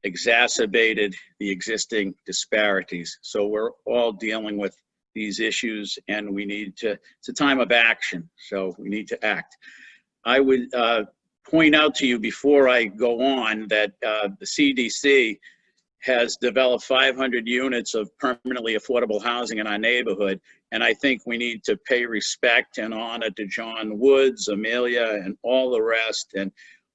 Speaker 9: exacerbated the existing disparities. So we're all dealing with these issues, and we need to, it's a time of action, so we need to act. I would point out to you before I go on that the CDC has developed 500 units of permanently affordable housing in our neighborhood, and I think we need to pay respect and honor to John Woods, Amelia, and all the rest, and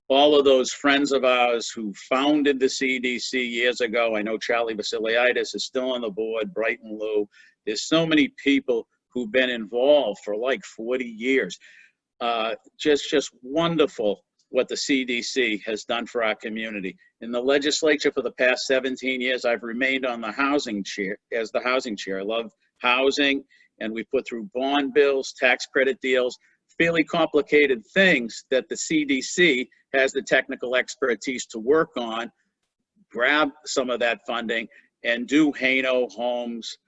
Speaker 9: all of those friends of ours who founded the CDC years ago. I know Charlie Vasiliadis is still on the board, Brighton Lou. There's so many people who've been involved for like 40 years. Just wonderful what the CDC has done for our community. In the legislature for the past 17 years, I've remained on the housing chair, as the housing chair. I love housing, and we put through bond bills, tax credit deals, fairly complicated things that the CDC has the technical expertise to work on, grab some of that funding, and do Hano homes,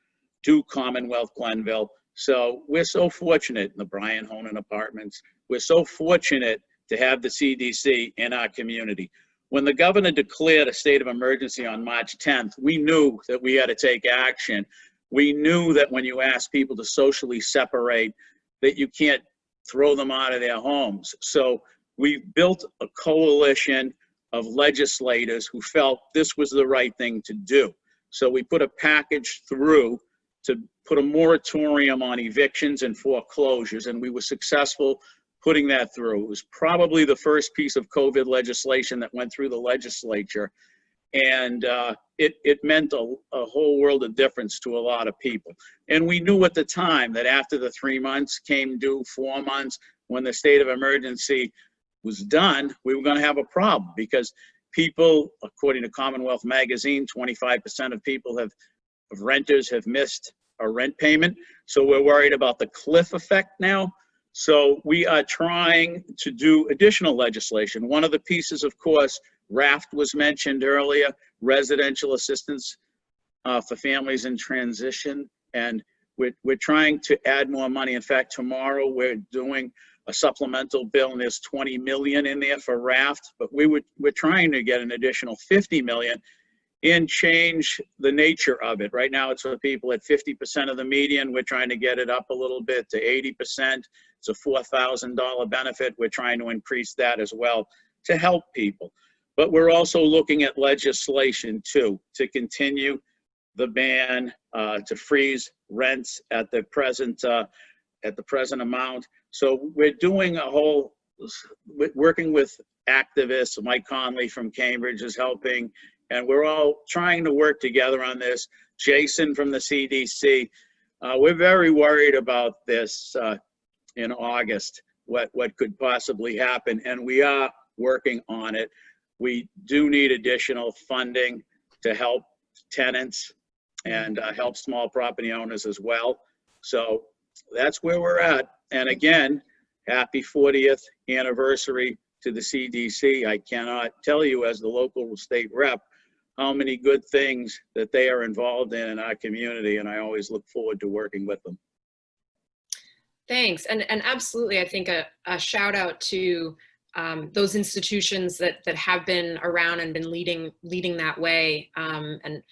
Speaker 9: do Commonwealth Glenville. So we're so fortunate in the Brian Honan Apartments. We're so fortunate to have the CDC in our community. When the governor declared a state of emergency on March 10th, we knew that we had to take action. We knew that when you ask people to socially separate, that you can't throw them out of their homes. So we built a coalition of legislators who felt this was the right thing to do. So we put a package through to put a moratorium on evictions and foreclosures, and we were successful putting that through. It was probably the first piece of COVID legislation that went through the legislature, and it meant a whole world of difference to a lot of people. And we knew at the time that after the 3 months came due 4 months, when the state of emergency was done, we were going to have a problem, because people, according to Commonwealth Magazine, 25% of people of renters have missed a rent payment. So we're worried about the cliff effect now. So we are trying to do additional legislation. One of the pieces, of course, RAFT was mentioned earlier, residential assistance for families in transition. And we're trying to add more money. In fact, tomorrow we're doing a supplemental bill, and there's 20 million in there for RAFT, but we're trying to get an additional 50 million and change the nature of it. Right now it's for people at 50% of the median. We're trying to get it up a little bit to 80%. It's a $4,000 benefit. We're trying to increase that as well to help people. But we're also looking at legislation too, to continue the ban, to freeze rents at the present amount. So we're doing a whole, working with activists. Mike Conley from Cambridge is helping, and we're all trying to work together on this. Jason from the CDC, we're very worried about this in August, what could possibly happen, and we are working on it. We do need additional funding to help tenants and help small property owners as well. So that's where we're at. And again, happy 40th anniversary to the CDC. I cannot tell you as the local state rep how many good things that they are involved in our community, and I always look forward to working with them.
Speaker 6: Thanks, and absolutely, I think a shout out to those institutions that have been around and been leading that way, and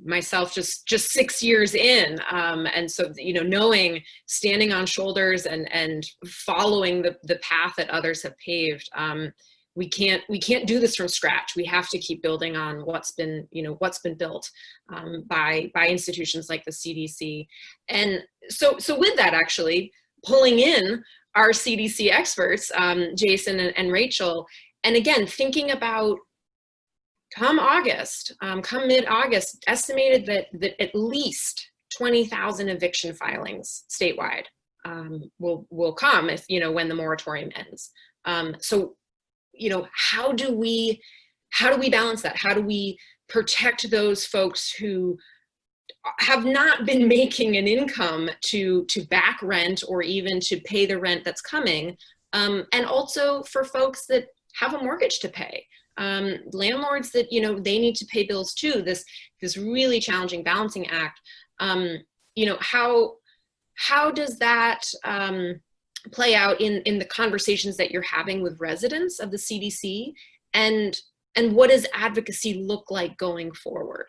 Speaker 6: myself just 6 years in, and so knowing, standing on shoulders and following the path that others have paved. We can't do this from scratch. We have to keep building on what's been built by institutions like the CDC. And so with that, actually pulling in our CDC experts, Jason and Rachel, and again, thinking about come August, come mid-August, estimated that at least 20,000 eviction filings statewide will come if, when the moratorium ends. So, how do we balance that? How do we protect those folks who have not been making an income to back rent or even to pay the rent that's coming, and also for folks that have a mortgage to pay, landlords that they need to pay bills too. This really challenging balancing act. How does that play out in the conversations that you're having with residents of the CDC, and what does advocacy look like going forward?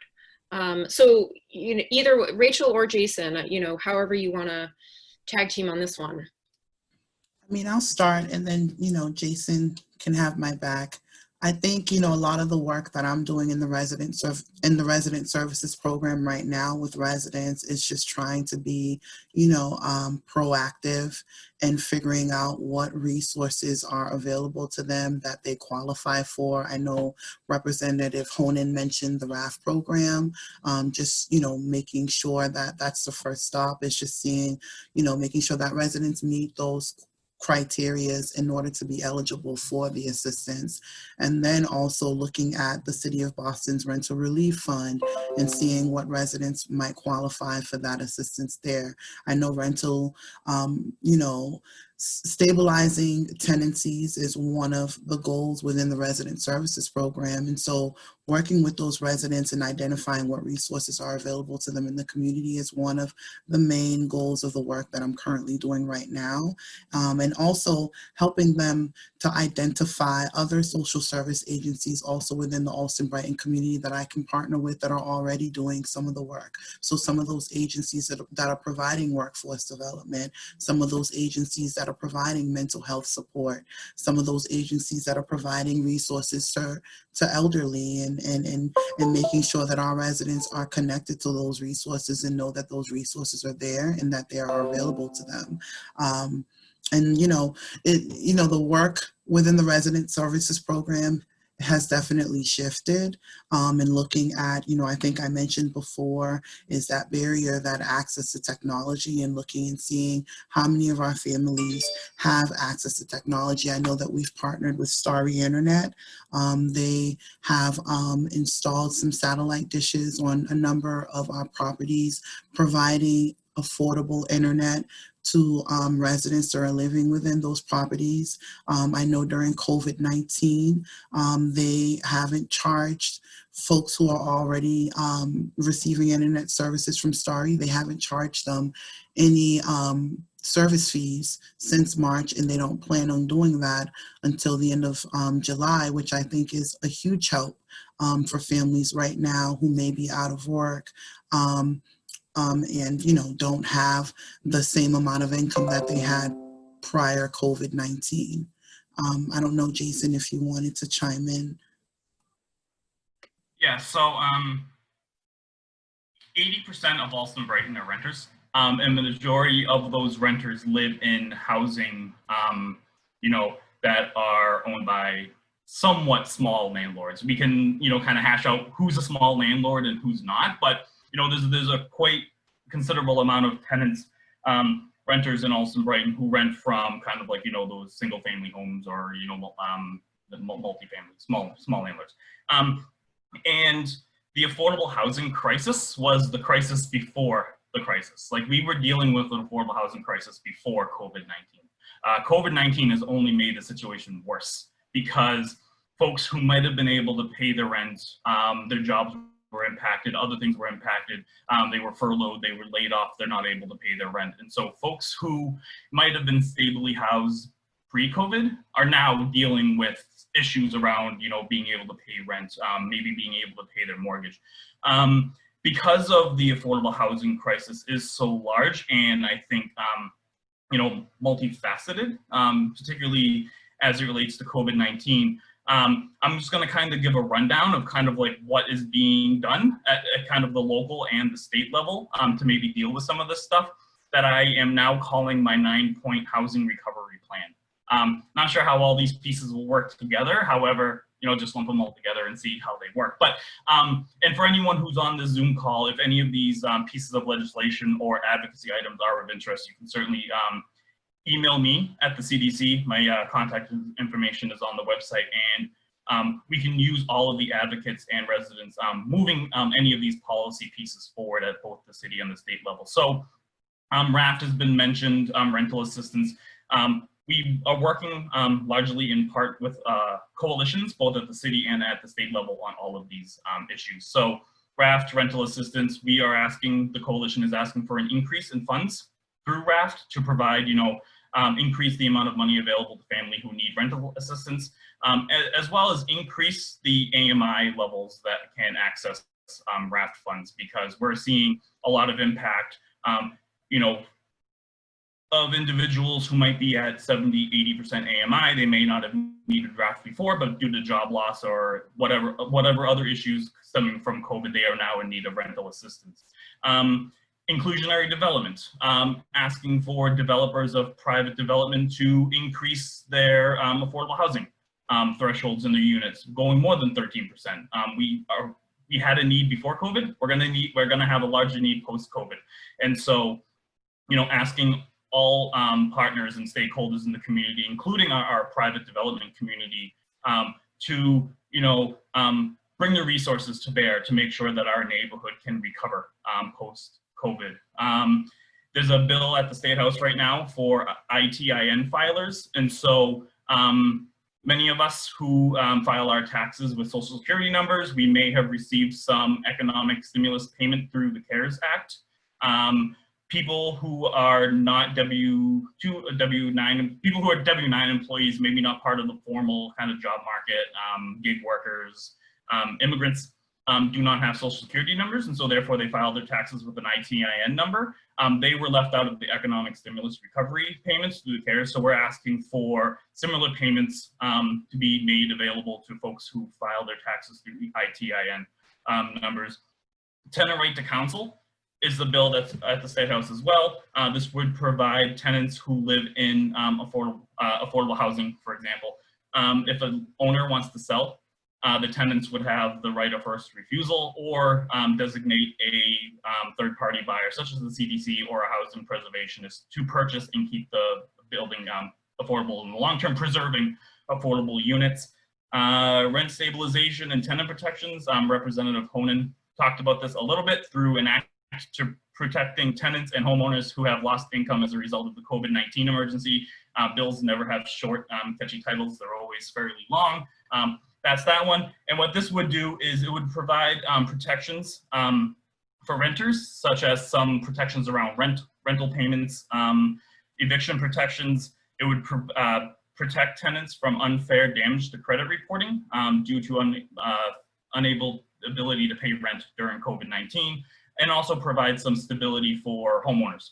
Speaker 6: So either Rachel or Jason, however you want to tag team on this one.
Speaker 11: I mean, I'll start, and then, Jason can have my back. I think, a lot of the work that I'm doing in the resident services program right now with residents is just trying to be, proactive and figuring out what resources are available to them that they qualify for. I know Representative Honan mentioned the RAF program, just, making sure that that's the first stop is just seeing, making sure that residents meet those criterias in order to be eligible for the assistance. And then also looking at the City of Boston's Rental Relief Fund and seeing what residents might qualify for that assistance there. I know rental, stabilizing tenancies is one of the goals within the resident services program. And so working with those residents and identifying what resources are available to them in the community is one of the main goals of the work that I'm currently doing right now. And also helping them to identify other social service agencies also within the Allston Brighton community that I can partner with that are already doing some of the work. So some of those agencies that are providing workforce development, some of those agencies that are providing mental health support, some of those agencies that are providing resources to elderly, and making sure that our residents are connected to those resources and know that those resources are there and that they are available to them. And the work within the resident services program has definitely shifted, and looking at, I think I mentioned before, is that barrier, that access to technology, and looking and seeing how many of our families have access to technology. I know that we've partnered with Starry Internet. They have installed some satellite dishes on a number of our properties, providing affordable internet to residents that are living within those properties. I know during COVID-19, they haven't charged folks who are already receiving internet services from Starry. They haven't charged them any service fees since March, and they don't plan on doing that until the end of July, which I think is a huge help for families right now who may be out of work. And don't have the same amount of income that they had prior COVID-19. I don't know, Jason, if you wanted to chime in.
Speaker 8: Yeah, so 80% of Allston Brighton are renters, and the majority of those renters live in housing, that are owned by somewhat small landlords. We can, you know, kind of hash out who's a small landlord and who's not, but, you know, there's a quite considerable amount of tenants, renters in Allston Brighton who rent from kind of like, you know, those single family homes or, you know, the multifamily, small landlords. And the affordable housing crisis was the crisis before the crisis. Like, we were dealing with an affordable housing crisis before COVID-19. COVID-19 has only made the situation worse because folks who might have been able to pay their rent, their jobs were impacted, other things were impacted, they were furloughed, they were laid off, they're not able to pay their rent. And so folks who might have been stably housed pre-COVID are now dealing with issues around, you know, being able to pay rent, maybe being able to pay their mortgage. Because of the affordable housing crisis is so large, and I think, you know, multifaceted, particularly as it relates to COVID-19, I'm just going to kind of give a rundown of kind of like what is being done at kind of the local and the state level to maybe deal with some of this stuff that I am now calling my 9-point housing recovery plan. Not sure how all these pieces will work together. However, you know, just lump them all together and see how they work. But, and for anyone who's on the Zoom call, if any of these pieces of legislation or advocacy items are of interest, you can certainly email me at the CDC. My contact information is on the website, and we can use all of the advocates and residents moving any of these policy pieces forward at both the city and the state level. So RAFT has been mentioned, rental assistance. We are working largely in part with coalitions, both at the city and at the state level on all of these issues. So RAFT, rental assistance, we are asking, the coalition is asking for an increase in funds through RAFT to provide, you know, increase the amount of money available to family who need rental assistance, as well as increase the AMI levels that can access RAFT funds, because we're seeing a lot of impact, you know, of individuals who might be at 70, 80% AMI. They may not have needed RAFT before, but due to job loss or whatever other issues stemming from COVID, they are now in need of rental assistance. Inclusionary development, asking for developers of private development to increase their affordable housing thresholds in their units, going more than 13%. We had a need before COVID. We're gonna have a larger need post-COVID, and so, you know, asking all partners and stakeholders in the community, including our private development community, to, you know, bring their resources to bear to make sure that our neighborhood can recover post-COVID. There's a bill at the State House right now for ITIN filers, and so many of us who file our taxes with Social Security numbers, we may have received some economic stimulus payment through the CARES Act. People who are not people who are W-9 employees, maybe not part of the formal kind of job market, gig workers, immigrants, do not have Social Security numbers, and so therefore they filed their taxes with an ITIN number. They were left out of the economic stimulus recovery payments through the CARES, so we're asking for similar payments to be made available to folks who file their taxes through the ITIN numbers. Tenant right to counsel is the bill that's at the State House as well. This would provide tenants who live in affordable housing, for example. If an owner wants to sell, the tenants would have the right of first refusal, or designate a third-party buyer, such as the CDC or a housing preservationist, to purchase and keep the building affordable in the long term, preserving affordable units. Rent stabilization and tenant protections. Representative Honan talked about this a little bit through an act to protecting tenants and homeowners who have lost income as a result of the COVID-19 emergency. Bills never have short, catchy titles. They're always fairly long. That's that one. And what this would do is it would provide protections for renters, such as some protections around rental payments, eviction protections. It would protect tenants from unfair damage to credit reporting due to unable ability to pay rent during COVID-19, and also provide some stability for homeowners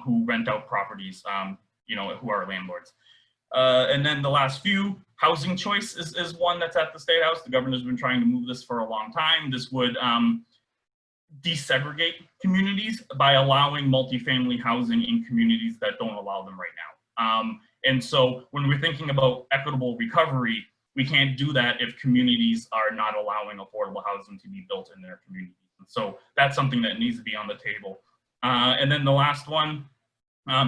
Speaker 8: who rent out properties, you know, who are landlords. And then the last few, housing choice is one that's at the State House. The governor's been trying to move this for a long time. This would desegregate communities by allowing multifamily housing in communities that don't allow them right now. And so when we're thinking about equitable recovery, we can't do that if communities are not allowing affordable housing to be built in their communities. And so that's something that needs to be on the table. And then the last one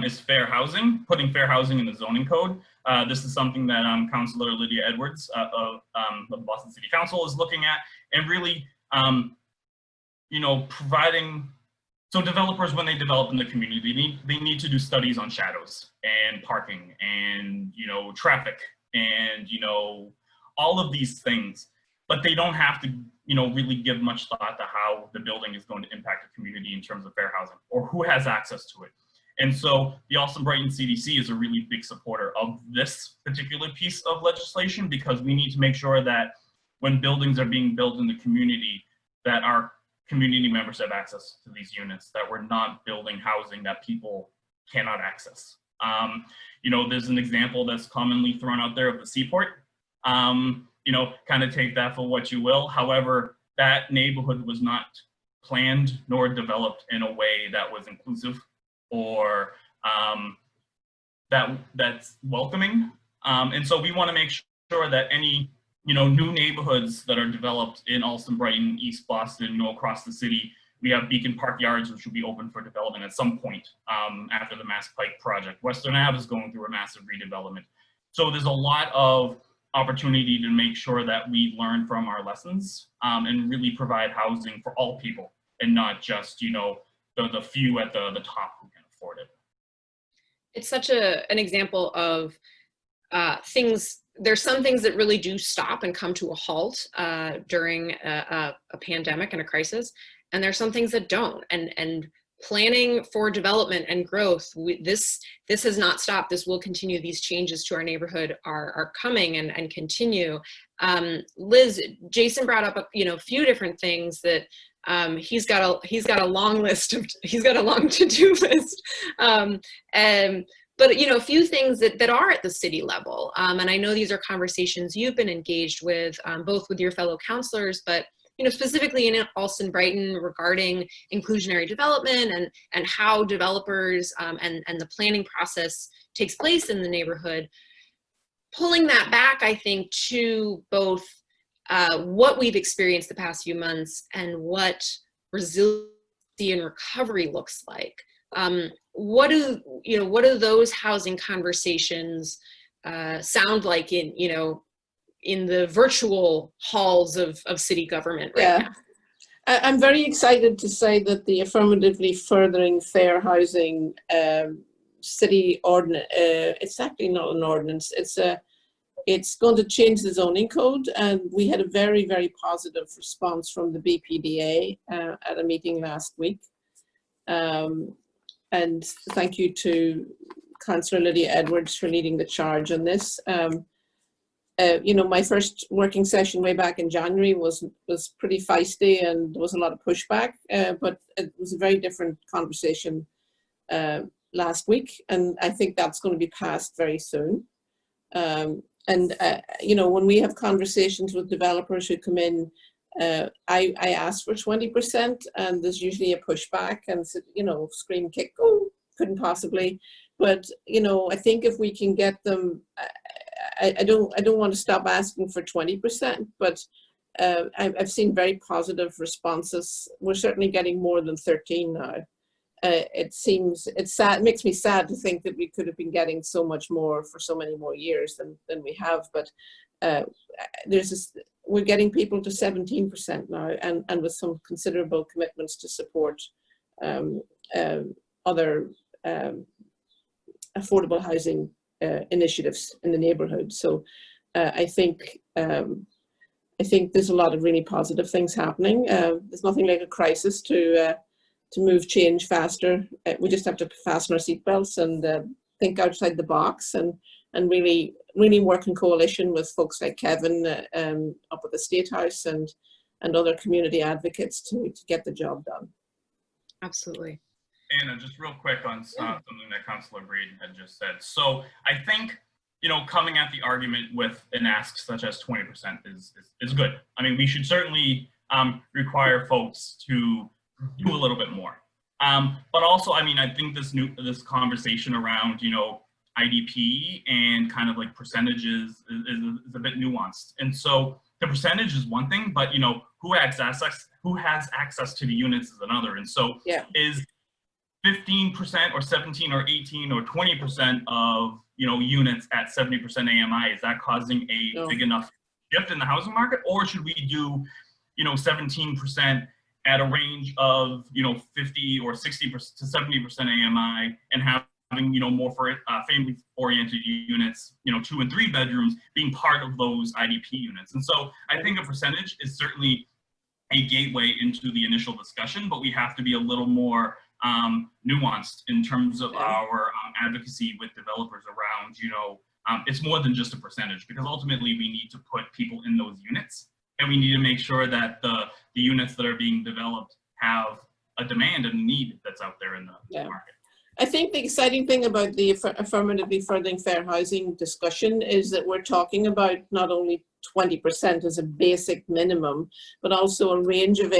Speaker 8: is fair housing, putting fair housing in the zoning code. This is something that Councillor Lydia Edwards of the Boston City Council is looking at, and really, you know, providing, so developers, when they develop in the community, they need to do studies on shadows and parking and, you know, traffic and, you know, all of these things, but they don't have to, you know, really give much thought to how the building is going to impact the community in terms of fair housing or who has access to it. And so the Allston Brighton CDC is a really big supporter of this particular piece of legislation, because we need to make sure that when buildings are being built in the community, that our community members have access to these units, that we're not building housing that people cannot access. You know, there's an example that's commonly thrown out there of the Seaport. You know, kind of take that for what you will. However, that neighborhood was not planned nor developed in a way that was inclusive or that's welcoming. And so we want to make sure that any, you know, new neighborhoods that are developed in Allston, Brighton, East Boston, you know, across the city, we have Beacon Park Yards, which will be open for development at some point after the Mass Pike project. Western Ave is going through a massive redevelopment. So there's a lot of opportunity to make sure that we learn from our lessons and really provide housing for all people, and not just, you know, the few at the top who can afford it.
Speaker 6: It's such an example of things. There's some things that really do stop and come to a halt during a pandemic and a crisis, and there's some things that don't. And planning for development and growth, this has not stopped. This will continue. These changes to our neighborhood are coming and continue. Liz, Jason brought up a few different things that he's got a long list of, he's got a long to-do list. But a few things that are at the city level, and I know these are conversations you've been engaged with, both with your fellow counselors, but specifically in Allston Brighton regarding inclusionary development and how developers and the planning process takes place in the neighborhood. Pulling that back, I think, to both what we've experienced the past few months and what resiliency and recovery looks like. What do those housing conversations sound like in the virtual halls of city government right now?
Speaker 4: I'm very excited to say that the affirmatively furthering fair housing city ordinance, it's actually not an ordinance, it's going to change the zoning code, and we had a very, very positive response from the BPDA at a meeting last week. And thank you to Councillor Lydia Edwards for leading the charge on this. My first working session way back in January was pretty feisty, and there was a lot of pushback, but it was a very different conversation last week, and I think that's going to be passed very soon. When we have conversations with developers who come in, I ask for 20%, and there's usually a pushback and scream, kick, oh, couldn't possibly. But I think if we can get them, I don't want to stop asking for 20%, but I've seen very positive responses. We're certainly getting more than 13 now. It's sad, it makes me sad to think that we could have been getting so much more for so many more years than we have, but we're getting people to 17% now, and with some considerable commitments to support other affordable housing initiatives in the neighborhood. So I think there's a lot of really positive things happening. There's nothing like a crisis to move change faster. We just have to fasten our seatbelts and think outside the box and really work in coalition with folks like Kevin up at the State House and other community advocates to get the job done.
Speaker 6: Absolutely.
Speaker 8: Anna, just real quick on something that Councillor Breed had just said. So I think, coming at the argument with an ask such as 20% is good. I mean, we should certainly require folks to do a little bit more. But also, I mean, I think this conversation around, IDP and kind of like percentages is a bit nuanced. And so the percentage is one thing, but you know, who has access to the units is another. And so is 15% or 17 or 18 or 20% of, you know, units at 70% AMI, is that causing a big enough shift in the housing market? Or should we do, you know, 17% at a range of, you know, 50 or 60% to 70% AMI, and having, you know, more for family oriented units, you know, 2 and 3 bedrooms being part of those IDP units? And so I think a percentage is certainly a gateway into the initial discussion, but we have to be a little more nuanced in terms of our advocacy with developers around, you know, it's more than just a percentage, because ultimately we need to put people in those units, and we need to make sure that the units that are being developed have a demand and a need that's out there in the market.
Speaker 4: I think the exciting thing about the affirmatively furthering fair housing discussion is that we're talking about not only 20% as a basic minimum, but also a range of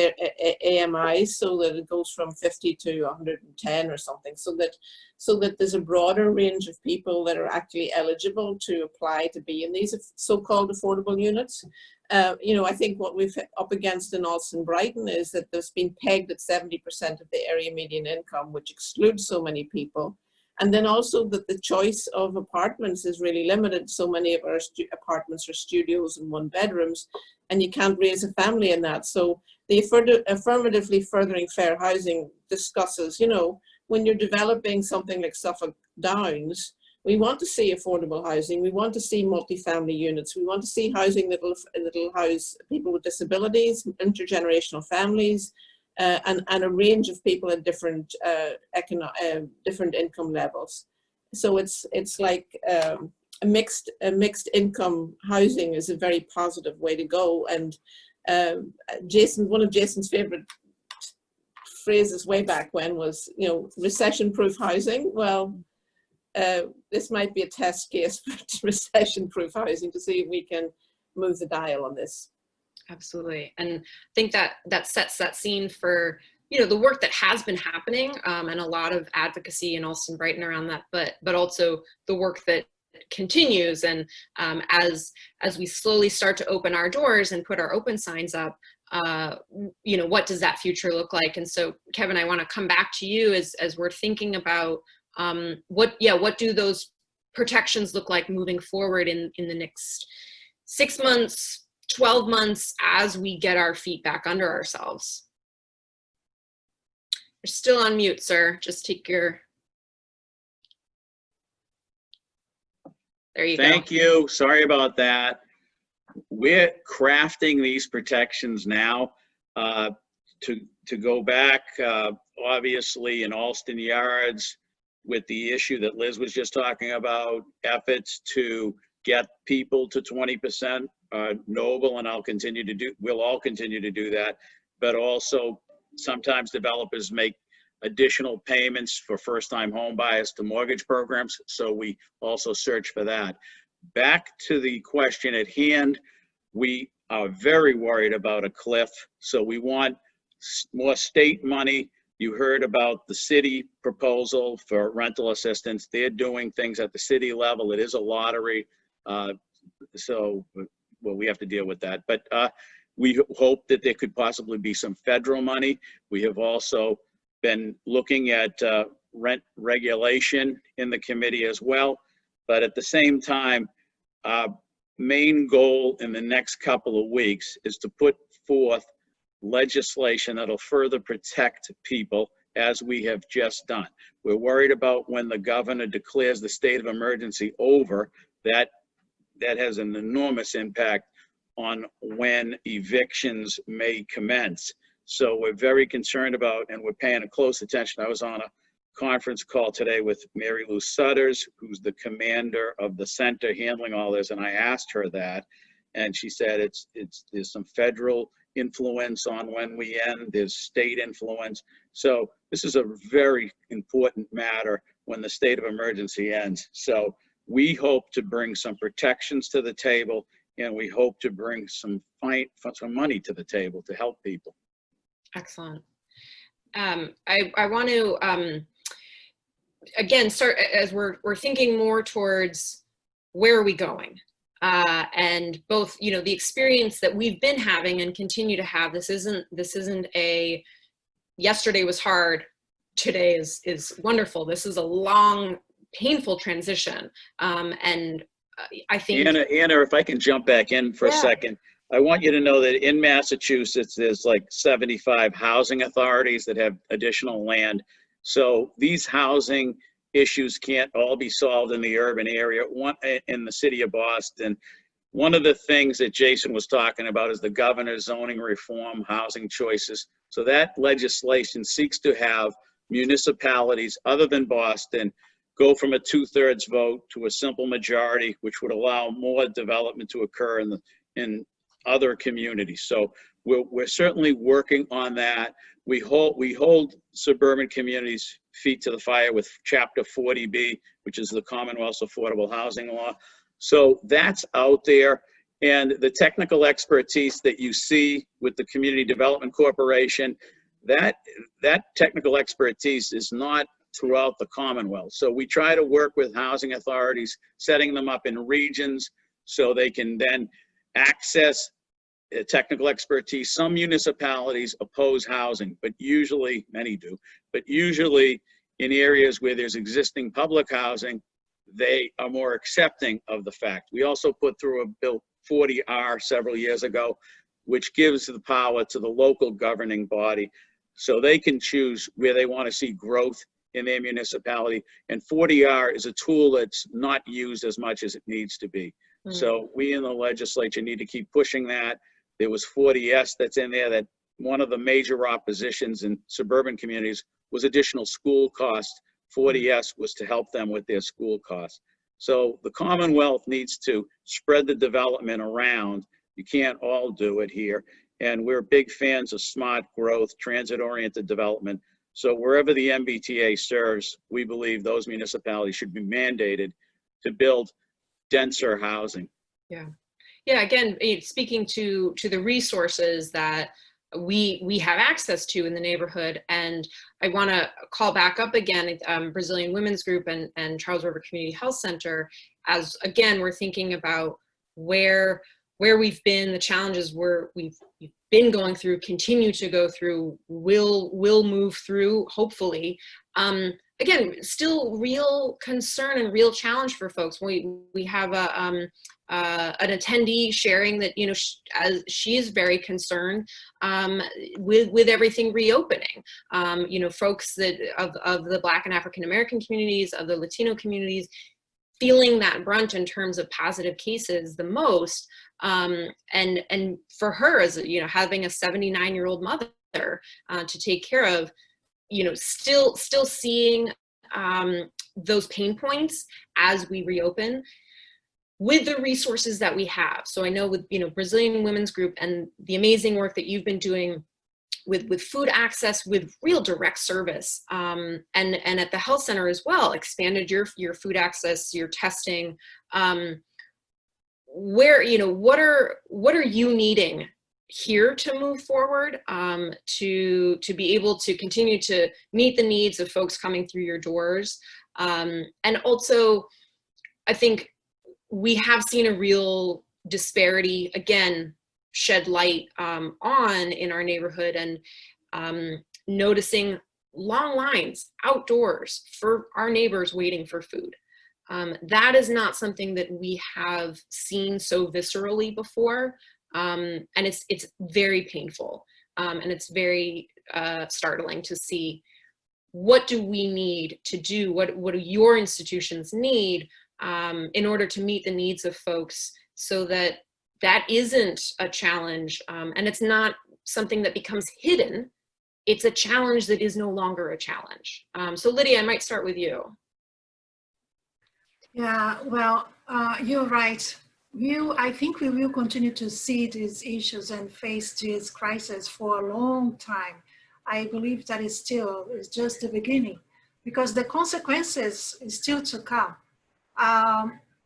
Speaker 4: AMIs, so that it goes from 50 to 110 or something, so that there's a broader range of people that are actually eligible to apply to be in these so-called affordable units. You know, I think what we've up against in Allston Brighton is that there's been pegged at 70% of the area median income, which excludes so many people. And then also that the choice of apartments is really limited. So many of our apartments are studios and 1 bedrooms, and you can't raise a family in that. So the affirmatively furthering fair housing discusses, you know, when you're developing something like Suffolk Downs, we want to see affordable housing. We want to see multifamily units. We want to see housing that'll house people with disabilities, intergenerational families, and a range of people at different different income levels. So it's like a mixed income housing is a very positive way to go. And one of Jason's favorite phrases way back when was, you know, recession-proof housing. Well, this might be a test case for recession-proof housing to see if we can move the dial on this.
Speaker 6: Absolutely. And I think that sets that scene for, you know, the work that has been happening, and a lot of advocacy in Allston Brighton around that, but also the work that continues. And as we slowly start to open our doors and put our open signs up, you know, what does that future look like? And so, Kevin, I want to come back to you as we're thinking about what do those protections look like moving forward in the next 6 months, 12 months, as we get our feet back under ourselves. You're still on mute, sir. Just take your... There you go.
Speaker 9: Thank you. Sorry about that. We're crafting these protections now. To go back, obviously in Allston Yards, with the issue that Liz was just talking about, efforts to get people to 20% noble, and we'll all continue to do that. But also sometimes developers make additional payments for first-time home buyers to mortgage programs, so we also search for that. Back to the question at hand, we are very worried about a cliff, so we want more state money. You heard about the city proposal for rental assistance. They're doing things at the city level. It is a lottery, so we have to deal with that. But we hope that there could possibly be some federal money. We have also been looking at rent regulation in the committee as well. But at the same time, our main goal in the next couple of weeks is to put forth legislation that'll further protect people, as we have just done. We're worried about when the governor declares the state of emergency over, that has an enormous impact on when evictions may commence. So we're very concerned about, and we're paying a close attention. I was on a conference call today with Mary Lou Sutters, who's the commander of the center handling all this, and I asked her that, and she said there's some federal influence on when we end, there's state influence. So this is a very important matter when the state of emergency ends. So we hope to bring some protections to the table, and we hope to bring some money to the table to help people.
Speaker 6: Excellent. I want to again, start as we're thinking more towards where are we going, and both, you know, the experience that we've been having and continue to have. This isn't a yesterday was hard, today is wonderful. This is a long, painful transition, and I think
Speaker 9: Anna, if I can jump back in for a second. I want you to know that in Massachusetts, there's like 75 housing authorities that have additional land. So these housing issues can't all be solved in the urban area. One in the city of Boston. One of the things that Jason was talking about is the governor's zoning reform, housing choices. So that legislation seeks to have municipalities other than Boston go from a 2/3 vote to a simple majority, which would allow more development to occur in other communities. So we're certainly working on that. We hold suburban communities feet to the fire with Chapter 40B, which is the Commonwealth's Affordable Housing Law. So that's out there. And the technical expertise that you see with the Community Development Corporation, that technical expertise is not throughout the Commonwealth. So we try to work with housing authorities, setting them up in regions so they can then access technical expertise. Some municipalities oppose housing, but usually, many do, but usually in areas where there's existing public housing, they are more accepting of the fact. We also put through a Bill 40R several years ago, which gives the power to the local governing body so they can choose where they want to see growth in their municipality. And 40R is a tool that's not used as much as it needs to be. So we in the legislature need to keep pushing that. There was 40S that's in there, that one of the major oppositions in suburban communities was additional school costs. 40S was to help them with their school costs. So the Commonwealth needs to spread the development around. You can't all do it here. And we're big fans of smart growth, transit-oriented development. So wherever the MBTA serves, we believe those municipalities should be mandated to build denser housing.
Speaker 6: Yeah, again, speaking to the resources that we have access to in the neighborhood, and I want to call back up again Brazilian Women's Group and Charles River Community Health Center, as again we're thinking about where we've been, the challenges we've been going through, continue to go through, will move through, hopefully. Again, still real concern and real challenge for folks. We have an attendee sharing that, you know, she is very concerned with everything reopening. You know, folks that of the Black and African American communities, of the Latino communities, feeling that brunt in terms of positive cases the most. And for her, as you know, having a 79-year-old mother to take care of, you know, still seeing those pain points as we reopen with the resources that we have. So I know with, you know, Brazilian Women's Group and the amazing work that you've been doing with food access, with real direct service, and at the health center as well, expanded your food access, your testing. Where, you know, what are you needing here to move forward, to be able to continue to meet the needs of folks coming through your doors? And also, I think we have seen a real disparity, again, shed light on in our neighborhood, and noticing long lines outdoors for our neighbors waiting for food. That is not something that we have seen so viscerally before. And it's very painful, and it's very startling to see. What do we need to do? What do your institutions need in order to meet the needs of folks, so that isn't a challenge, and it's not something that becomes hidden. It's a challenge that is no longer a challenge. So Lydia, I might start with you.
Speaker 7: Yeah, well, you're right. I think we will continue to see these issues and face this crisis for a long time. I believe that is just the beginning, because the consequences is still to come.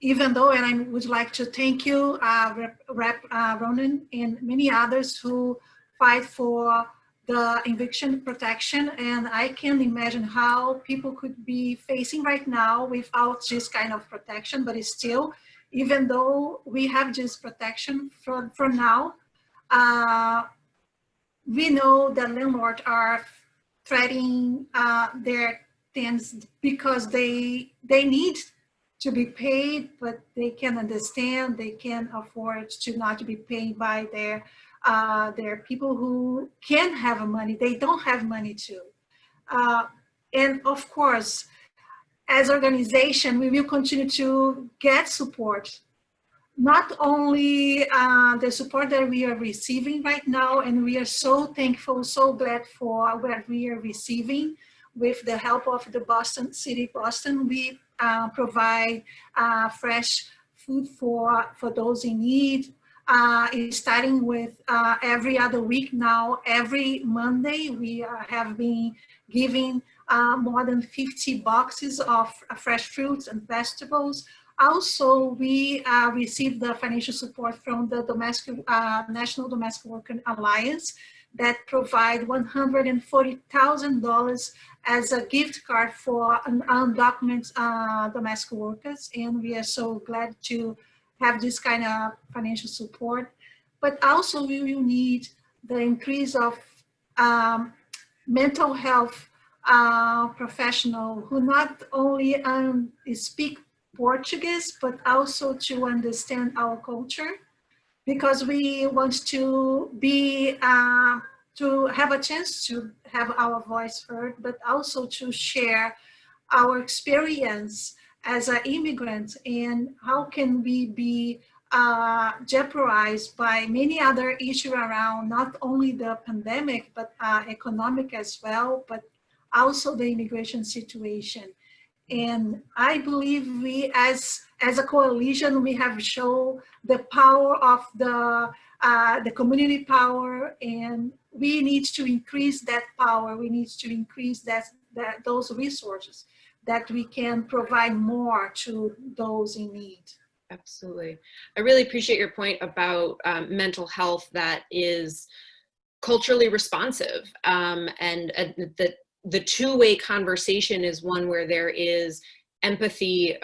Speaker 7: Even though, and I would like to thank you, Rep. Ronan, and many others who fight for the eviction protection, and I can imagine how people could be facing right now without this kind of protection, but it's still, even though we have this protection for now, we know that landlords are threatening their tenants because they need to be paid, but they can understand they can afford to not be paid by their people who can have money. They don't have money to. And of course, as organization, we will continue to get support. Not only the support that we are receiving right now, and we are so thankful, so glad for what we are receiving with the help of the Boston City, Boston. We provide fresh food for those in need. Starting with every other week now, every Monday, we have been giving more than 50 boxes of fresh fruits and vegetables. Also, we received the financial support from the National Domestic Worker Alliance that provide $140,000 as a gift card for undocumented domestic workers. And we are so glad to have this kind of financial support. But also we will need the increase of mental health professional who not only speak Portuguese, but also to understand our culture, because we want to be to have a chance to have our voice heard, but also to share our experience as an immigrant and how can we be jeopardized by many other issues around not only the pandemic, but economic as well, but also the immigration situation. And I believe we, as a coalition, we have shown the power of the community power, and we need to increase that power. We need to increase those resources that we can provide more to those in need.
Speaker 6: Absolutely. I really appreciate your point about mental health that is culturally responsive, and that the two-way conversation is one where there is empathy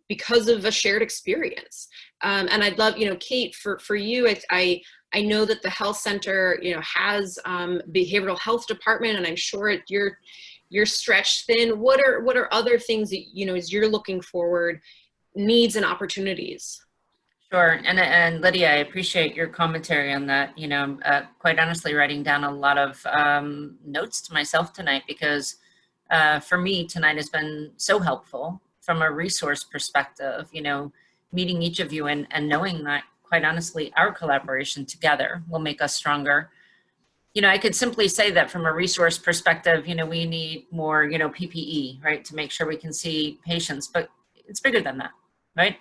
Speaker 6: because of a shared experience. And I'd love, Kate, for you, I know that the health center, has behavioral health department, and I'm sure you're stretched thin. What are other things that, as you're looking forward, needs and opportunities?
Speaker 10: Sure, and Lydia, I appreciate your commentary on that. Quite honestly, writing down a lot of notes to myself tonight, because for me, tonight has been so helpful from a resource perspective, meeting each of you and knowing that, quite honestly, our collaboration together will make us stronger. I could simply say that from a resource perspective, we need more, PPE, right, to make sure we can see patients, but it's bigger than that, right?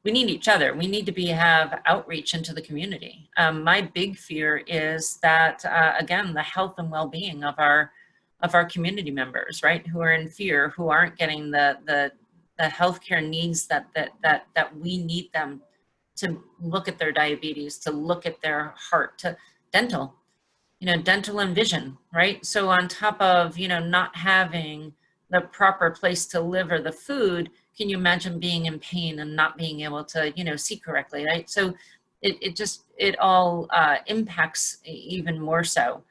Speaker 10: We need each other. We need to have outreach into the community. My big fear is that, again, the health and well-being of our community members, right, who are in fear, who aren't getting the healthcare needs that we need them to look at their diabetes, to look at their heart, to dental and vision, right? So on top of, not having the proper place to live or the food, can you imagine being in pain and not being able to, see correctly, right? So it all impacts even more so.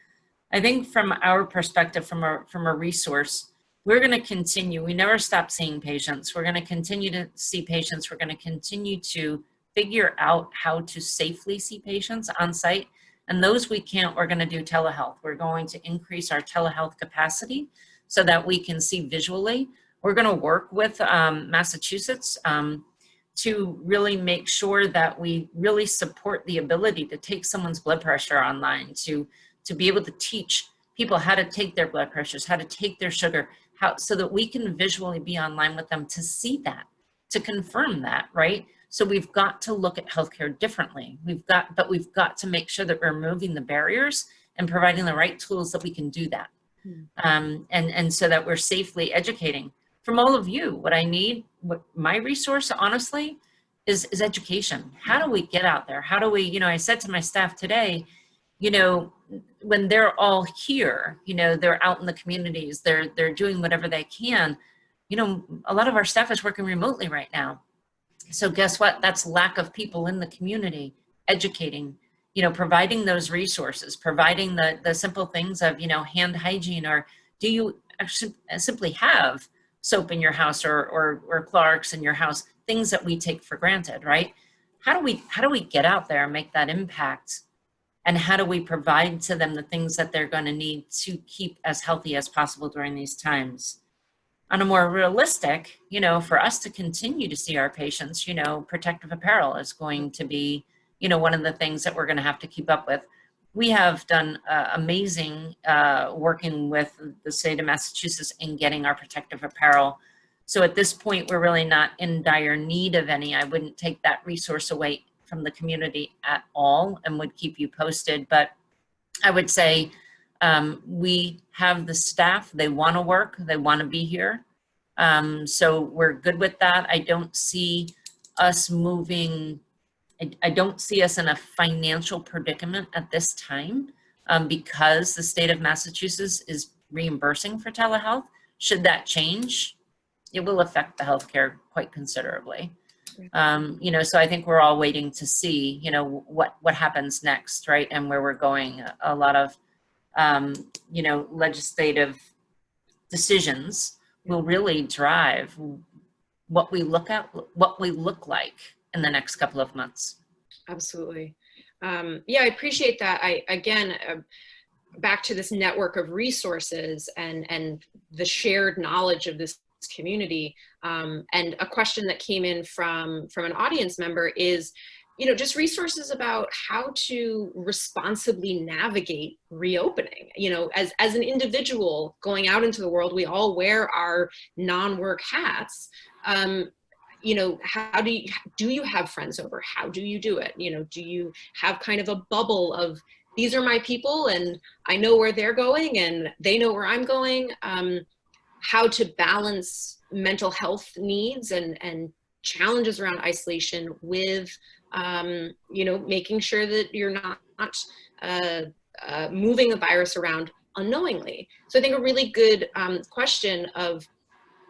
Speaker 10: I think from our perspective, from a resource, we're going to continue. We never stop seeing patients. We're going to continue to see patients. We're going to continue to figure out how to safely see patients on site. And those we can't, we're going to do telehealth. We're going to increase our telehealth capacity so that we can see visually. We're going to work with Massachusetts to really make sure that we really support the ability to take someone's blood pressure online, to be able to teach people how to take their blood pressures, how to take their sugar, so that we can visually be online with them to see that, to confirm that, right? So we've got to look at healthcare differently. But we've got to make sure that we're removing the barriers and providing the right tools that we can do that. And so that we're safely educating. From all of you, what I need, what my resource, honestly, is education. How do we get out there? How do we, I said to my staff today, when they're all here, you know, they're out in the communities, they're doing whatever they can. You know, a lot of our staff is working remotely right now. So guess what? That's lack of people in the community educating, you know, providing those resources, providing the simple things of, you know, hand hygiene, or do you actually simply have soap in your house or Clorox in your house, things that we take for granted, right? How do we get out there and make that impact? And how do we provide to them the things that they're going to need to keep as healthy as possible during these times? On a more realistic, you know, for us to continue to see our patients, you know, protective apparel is going to be, you know, one of the things that we're going to have to keep up with. We have done amazing working with the state of Massachusetts in getting our protective apparel. So at this point, we're really not in dire need of any. I wouldn't take that resource away from the community at all and would keep you posted. But I would say we have the staff, they want to work, they want to be here. So we're good with that. I don't see us moving, I don't see us in a financial predicament at this time because the state of Massachusetts is reimbursing for telehealth. Should that change, it will affect the healthcare quite considerably. You know, so I think we're all waiting to see, you know, what happens next, right? And where we're going. A lot of, you know, legislative decisions will really drive what we look like in the next couple of months.
Speaker 6: Absolutely. Yeah, I appreciate that. Back to this network of resources and the shared knowledge of this community. And a question that came in from an audience member is, you know, just resources about how to responsibly navigate reopening. You know, as an individual going out into the world, we all wear our non-work hats. You know, how do you have friends over? How do you do it? You know, do you have kind of a bubble of, these are my people and I know where they're going and they know where I'm going? How to balance mental health needs and challenges around isolation with, you know, making sure that you're not moving the virus around unknowingly. So I think a really good question of,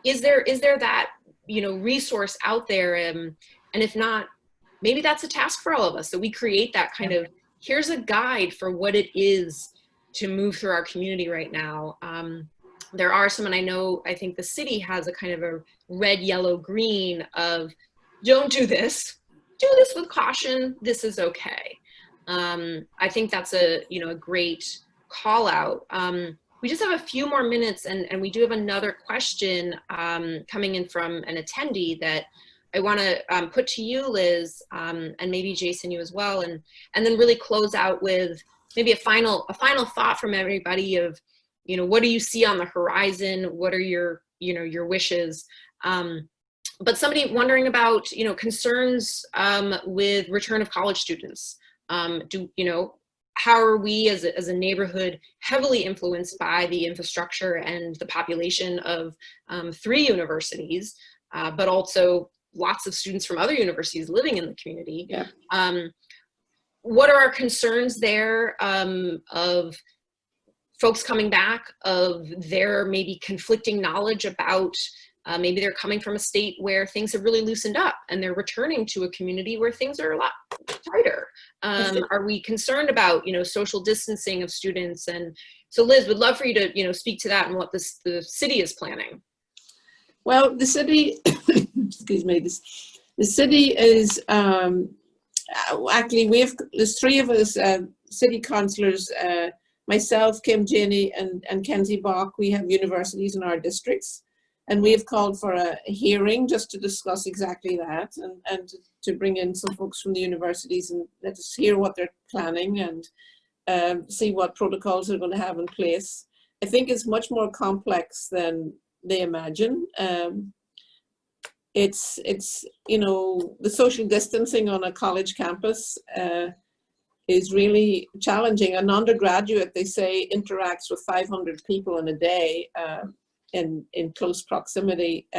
Speaker 6: is there that, you know, resource out there? And if not, maybe that's a task for all of us. So we create that kind of, here's a guide for what it is to move through our community right now. There are some, and I think the city has a kind of a red, yellow, green of, don't do this with caution, this is okay. I think that's a great call out. We just have a few more minutes and we do have another question coming in from an attendee that I want to put to you, Liz, and maybe Jason, you as well, and then really close out with maybe a final thought from everybody of, you know, what do you see on the horizon? What are your wishes? But somebody wondering about, you know, concerns with return of college students. How are we as a neighborhood heavily influenced by the infrastructure and the population of 3 universities, but also lots of students from other universities living in the community?
Speaker 4: Yeah.
Speaker 6: What are our concerns there of folks coming back, of their maybe conflicting knowledge about maybe they're coming from a state where things have really loosened up and they're returning to a community where things are a lot tighter. Are we concerned about, you know, social distancing of students? And so Liz, would love for you to, you know, speak to that and what the city is planning.
Speaker 4: Well, the city, excuse me, the city is, actually there's 3 of us city councillors, myself, Kim Janey, and Kenzie Bach. We have universities in our districts. And we have called for a hearing just to discuss exactly that and to bring in some folks from the universities and let us hear what they're planning and see what protocols they're going to have in place. I think it's much more complex than they imagine. It's you know, the social distancing on a college campus is really challenging. An undergraduate, they say, interacts with 500 people in a day. In close proximity.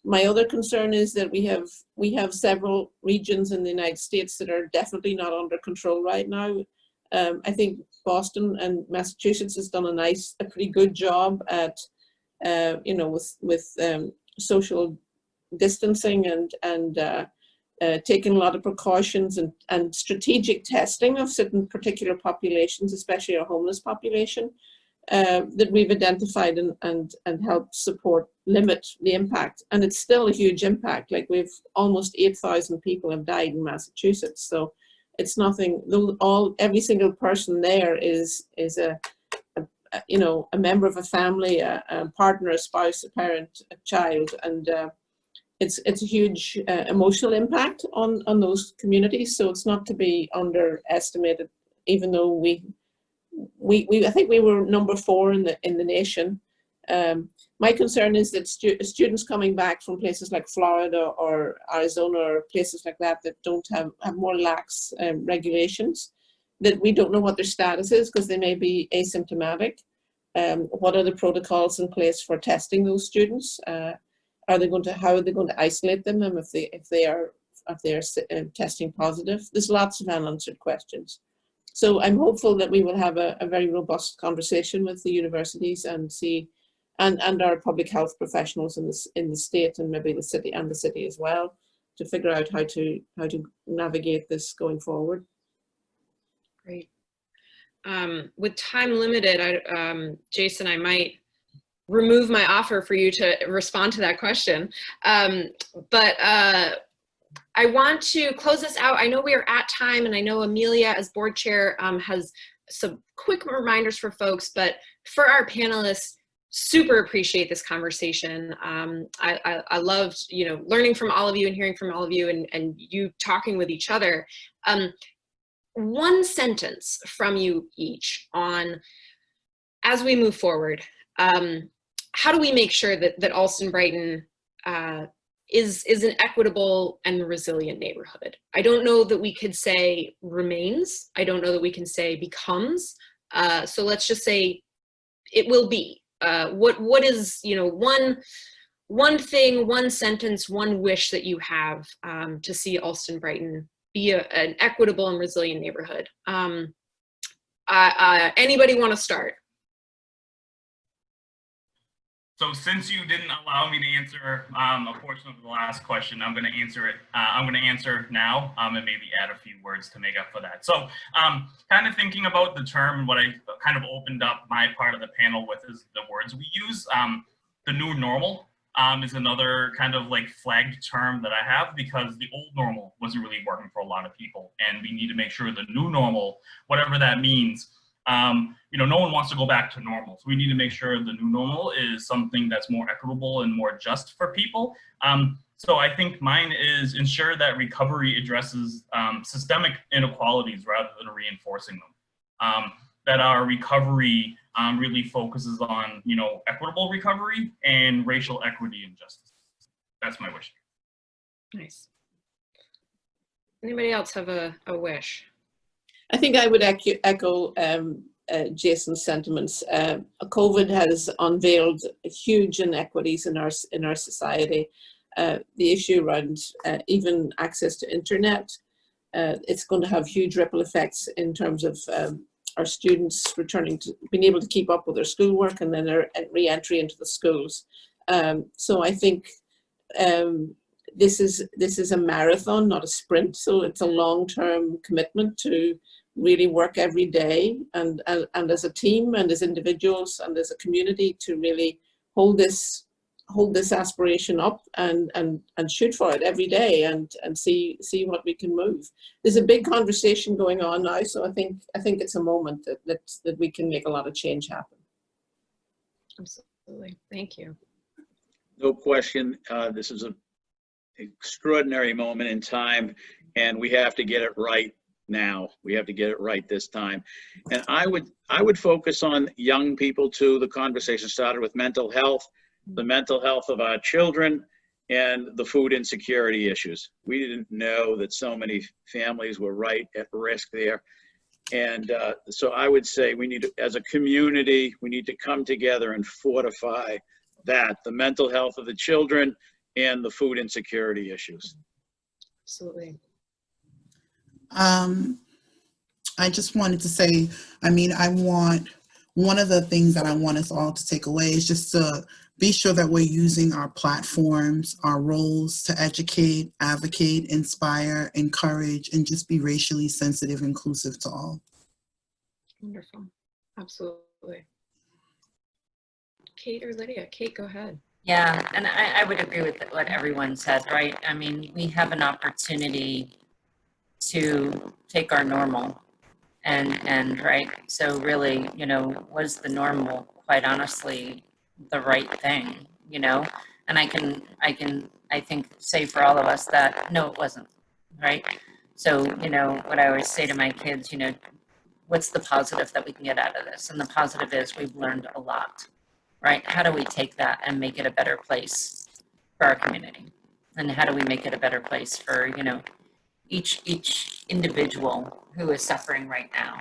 Speaker 4: My other concern is that we have several regions in the United States that are definitely not under control right now. I think Boston and Massachusetts has done a pretty good job at, you know, with social distancing and taking a lot of precautions and strategic testing of certain particular populations, especially our homeless population, that we've identified and helped support limit the impact. And it's still a huge impact. Like, we've almost 8,000 people have died in Massachusetts. So it's nothing, every single person there is a you know, a member of a family, a partner, a spouse, a parent, a child, and it's a huge emotional impact on those communities. So it's not to be underestimated. Even though I think we were number 4 in the nation. My concern is that students coming back from places like Florida or Arizona or places like that don't have more lax regulations, that we don't know what their status is because they may be asymptomatic. What are the protocols in place for testing those students? How are they going to isolate them if they are testing positive? There's lots of unanswered questions. So I'm hopeful that we will have a very robust conversation with the universities and see, and our public health professionals in the state and maybe the city as well, to figure out how to navigate this going forward.
Speaker 6: Great. With time limited, Jason, I might remove my offer for you to respond to that question. But I want to close this out. I know we are at time, and I know Amelia, as board chair, has some quick reminders for folks, but for our panelists, super appreciate this conversation. I loved, you know, learning from all of you and hearing from all of you and you talking with each other. One sentence from you each on, as we move forward, how do we make sure that Allston Brighton is an equitable and resilient neighborhood? I don't know that we could say remains. I don't know that we can say becomes. So let's just say it will be. What is, you know, one thing, one sentence, one wish that you have to see Allston Brighton be an equitable and resilient neighborhood? Anybody want to start?
Speaker 8: So since you didn't allow me to answer a portion of the last question, I'm going to answer it. I'm going to answer now and maybe add a few words to make up for that. So kind of thinking about the term, what I kind of opened up my part of the panel with is the words we use. The new normal is another kind of like flagged term that I have, because the old normal wasn't really working for a lot of people. And we need to make sure the new normal, whatever that means, you know, no one wants to go back to normal. So we need to make sure the new normal is something that's more equitable and more just for people. So I think mine is ensure that recovery addresses systemic inequalities rather than reinforcing them. That our recovery really focuses on, you know, equitable recovery and racial equity and justice. That's my wish.
Speaker 6: Nice. Anybody else have a wish?
Speaker 4: I think I would echo Jason's sentiments. COVID has unveiled huge inequities in our society. The issue around even access to internet, it's going to have huge ripple effects in terms of our students returning to being able to keep up with their schoolwork and then their re-entry into the schools. So I think this is a marathon, not a sprint. So it's a long-term commitment to really work every day and as a team and as individuals and as a community to really hold this aspiration up and shoot for it every day and see what we can move. There's a big conversation going on now, so I think it's a moment that we can make a lot of change happen.
Speaker 6: Absolutely, thank you.
Speaker 9: No question, this is an extraordinary moment in time, and we have to get it right now. We have to get it right this time. And I would focus on young people too. The conversation started with mental health, the mental health of our children, and the food insecurity issues. We didn't know that so many families were right at risk there. And so I would say we need to, as a community, we need to come together and fortify that, the mental health of the children and the food insecurity issues.
Speaker 6: Absolutely.
Speaker 11: I just wanted to say, I mean, one of the things that I want us all to take away is just to be sure that we're using our platforms, our roles to educate, advocate, inspire, encourage, and just be racially sensitive, inclusive to all.
Speaker 6: Wonderful. Absolutely. Kate or Lydia? Kate, go ahead.
Speaker 10: Yeah, and I would agree with what everyone said, right? I mean, we have an opportunity to take our normal and right. So really, you know, was the normal, quite honestly, the right thing, you know? And I think say for all of us that no, it wasn't, right? So, you know, what I always say to my kids, you know, what's the positive that we can get out of this? And the positive is we've learned a lot, right? How do we take that and make it a better place for our community? And how do we make it a better place for, you know, each individual who is suffering right now?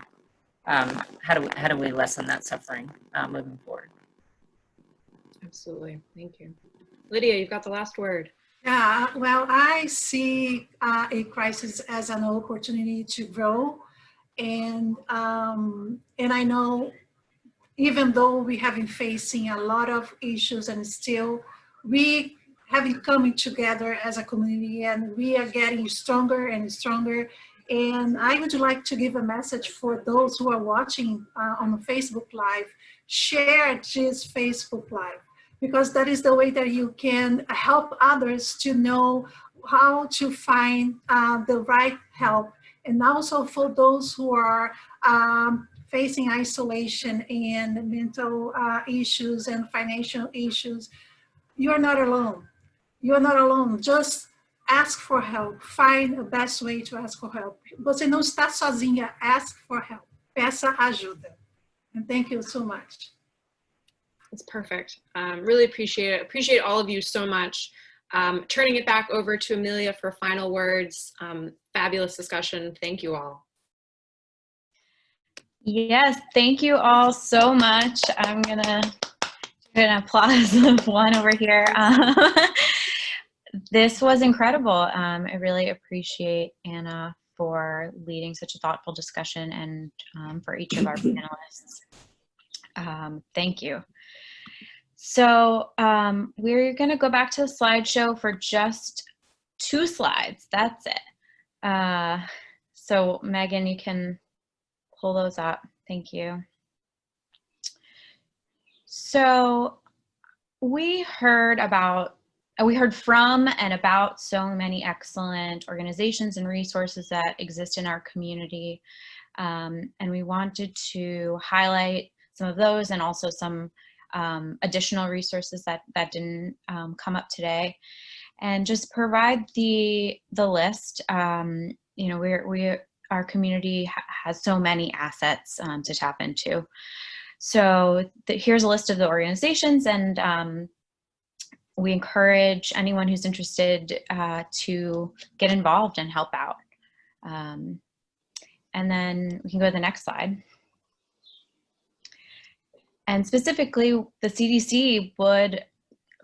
Speaker 10: How do we lessen that suffering moving forward?
Speaker 6: Absolutely. Thank you. Lydia, you've got the last word.
Speaker 7: Yeah, well, I see a crisis as an opportunity to grow, and I know even though we have been facing a lot of issues, and still we have been coming together as a community, and we are getting stronger and stronger. And I would like to give a message for those who are watching on the Facebook Live. Share this Facebook Live, because that is the way that you can help others to know how to find the right help. And also for those who are facing isolation and mental issues and financial issues, you're not alone. You're not alone. Just ask for help. Find the best way to ask for help. Você não está sozinha. Ask for help. Peça ajuda. And thank you so much.
Speaker 6: That's perfect. Really appreciate it. Appreciate all of you so much. Turning it back over to Amelia for final words. Fabulous discussion. Thank you all.
Speaker 1: Yes, thank you all so much. I'm gonna do an applause of one over here. This was incredible. I really appreciate Anna for leading such a thoughtful discussion, and for each of our panelists. Thank you. So we're going to go back to the slideshow for just 2 slides. That's it. So Megan, you can pull those up. Thank you. So we heard from and about so many excellent organizations and resources that exist in our community. And we wanted to highlight some of those, and also some additional resources that didn't come up today, and just provide the list. You know, our community has so many assets to tap into. So here's a list of the organizations, and we encourage anyone who's interested to get involved and help out. And then we can go to the next slide. And specifically, the CDC would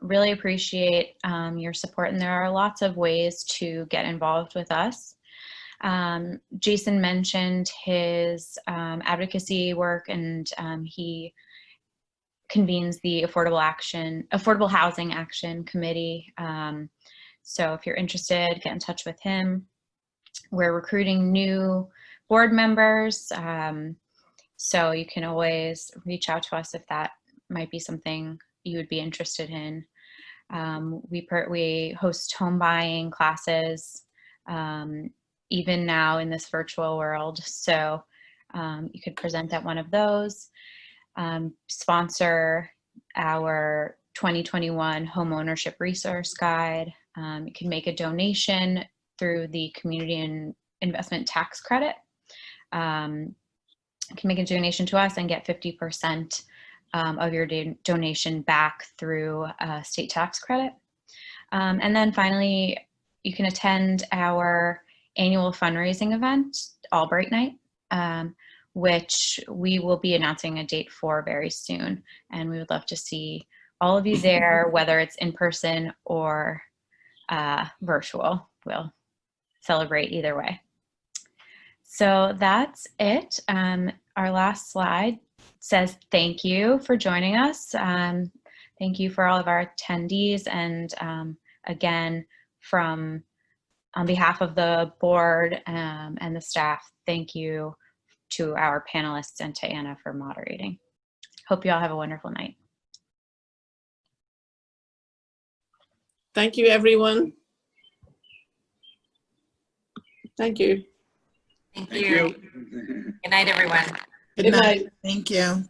Speaker 1: really appreciate your support, and there are lots of ways to get involved with us. Jason mentioned his advocacy work, and he convenes the Affordable Housing Action Committee. So if you're interested, get in touch with him. We're recruiting new board members, so you can always reach out to us if that might be something you would be interested in. We host home buying classes, even now in this virtual world. So you could present at one of those. Sponsor our 2021 Home Ownership Resource Guide. You can make a donation through the Community and Investment Tax Credit. You can make a donation to us and get 50% of your donation back through state tax credit. And then finally, you can attend our annual fundraising event, Albright Night, which we will be announcing a date for very soon. And we would love to see all of you there, whether it's in person or virtual. We'll celebrate either way. So that's it. Our last slide says thank you for joining us. Thank you for all of our attendees, and again, on behalf of the board and the staff, thank you to our panelists and to Anna for moderating. Hope you all have a wonderful night.
Speaker 4: Thank you, everyone. Thank you.
Speaker 10: Thank
Speaker 9: Thank
Speaker 10: you.
Speaker 9: you.
Speaker 10: Good night, everyone.
Speaker 11: Good
Speaker 4: Good
Speaker 11: night.
Speaker 4: night.
Speaker 11: Thank you.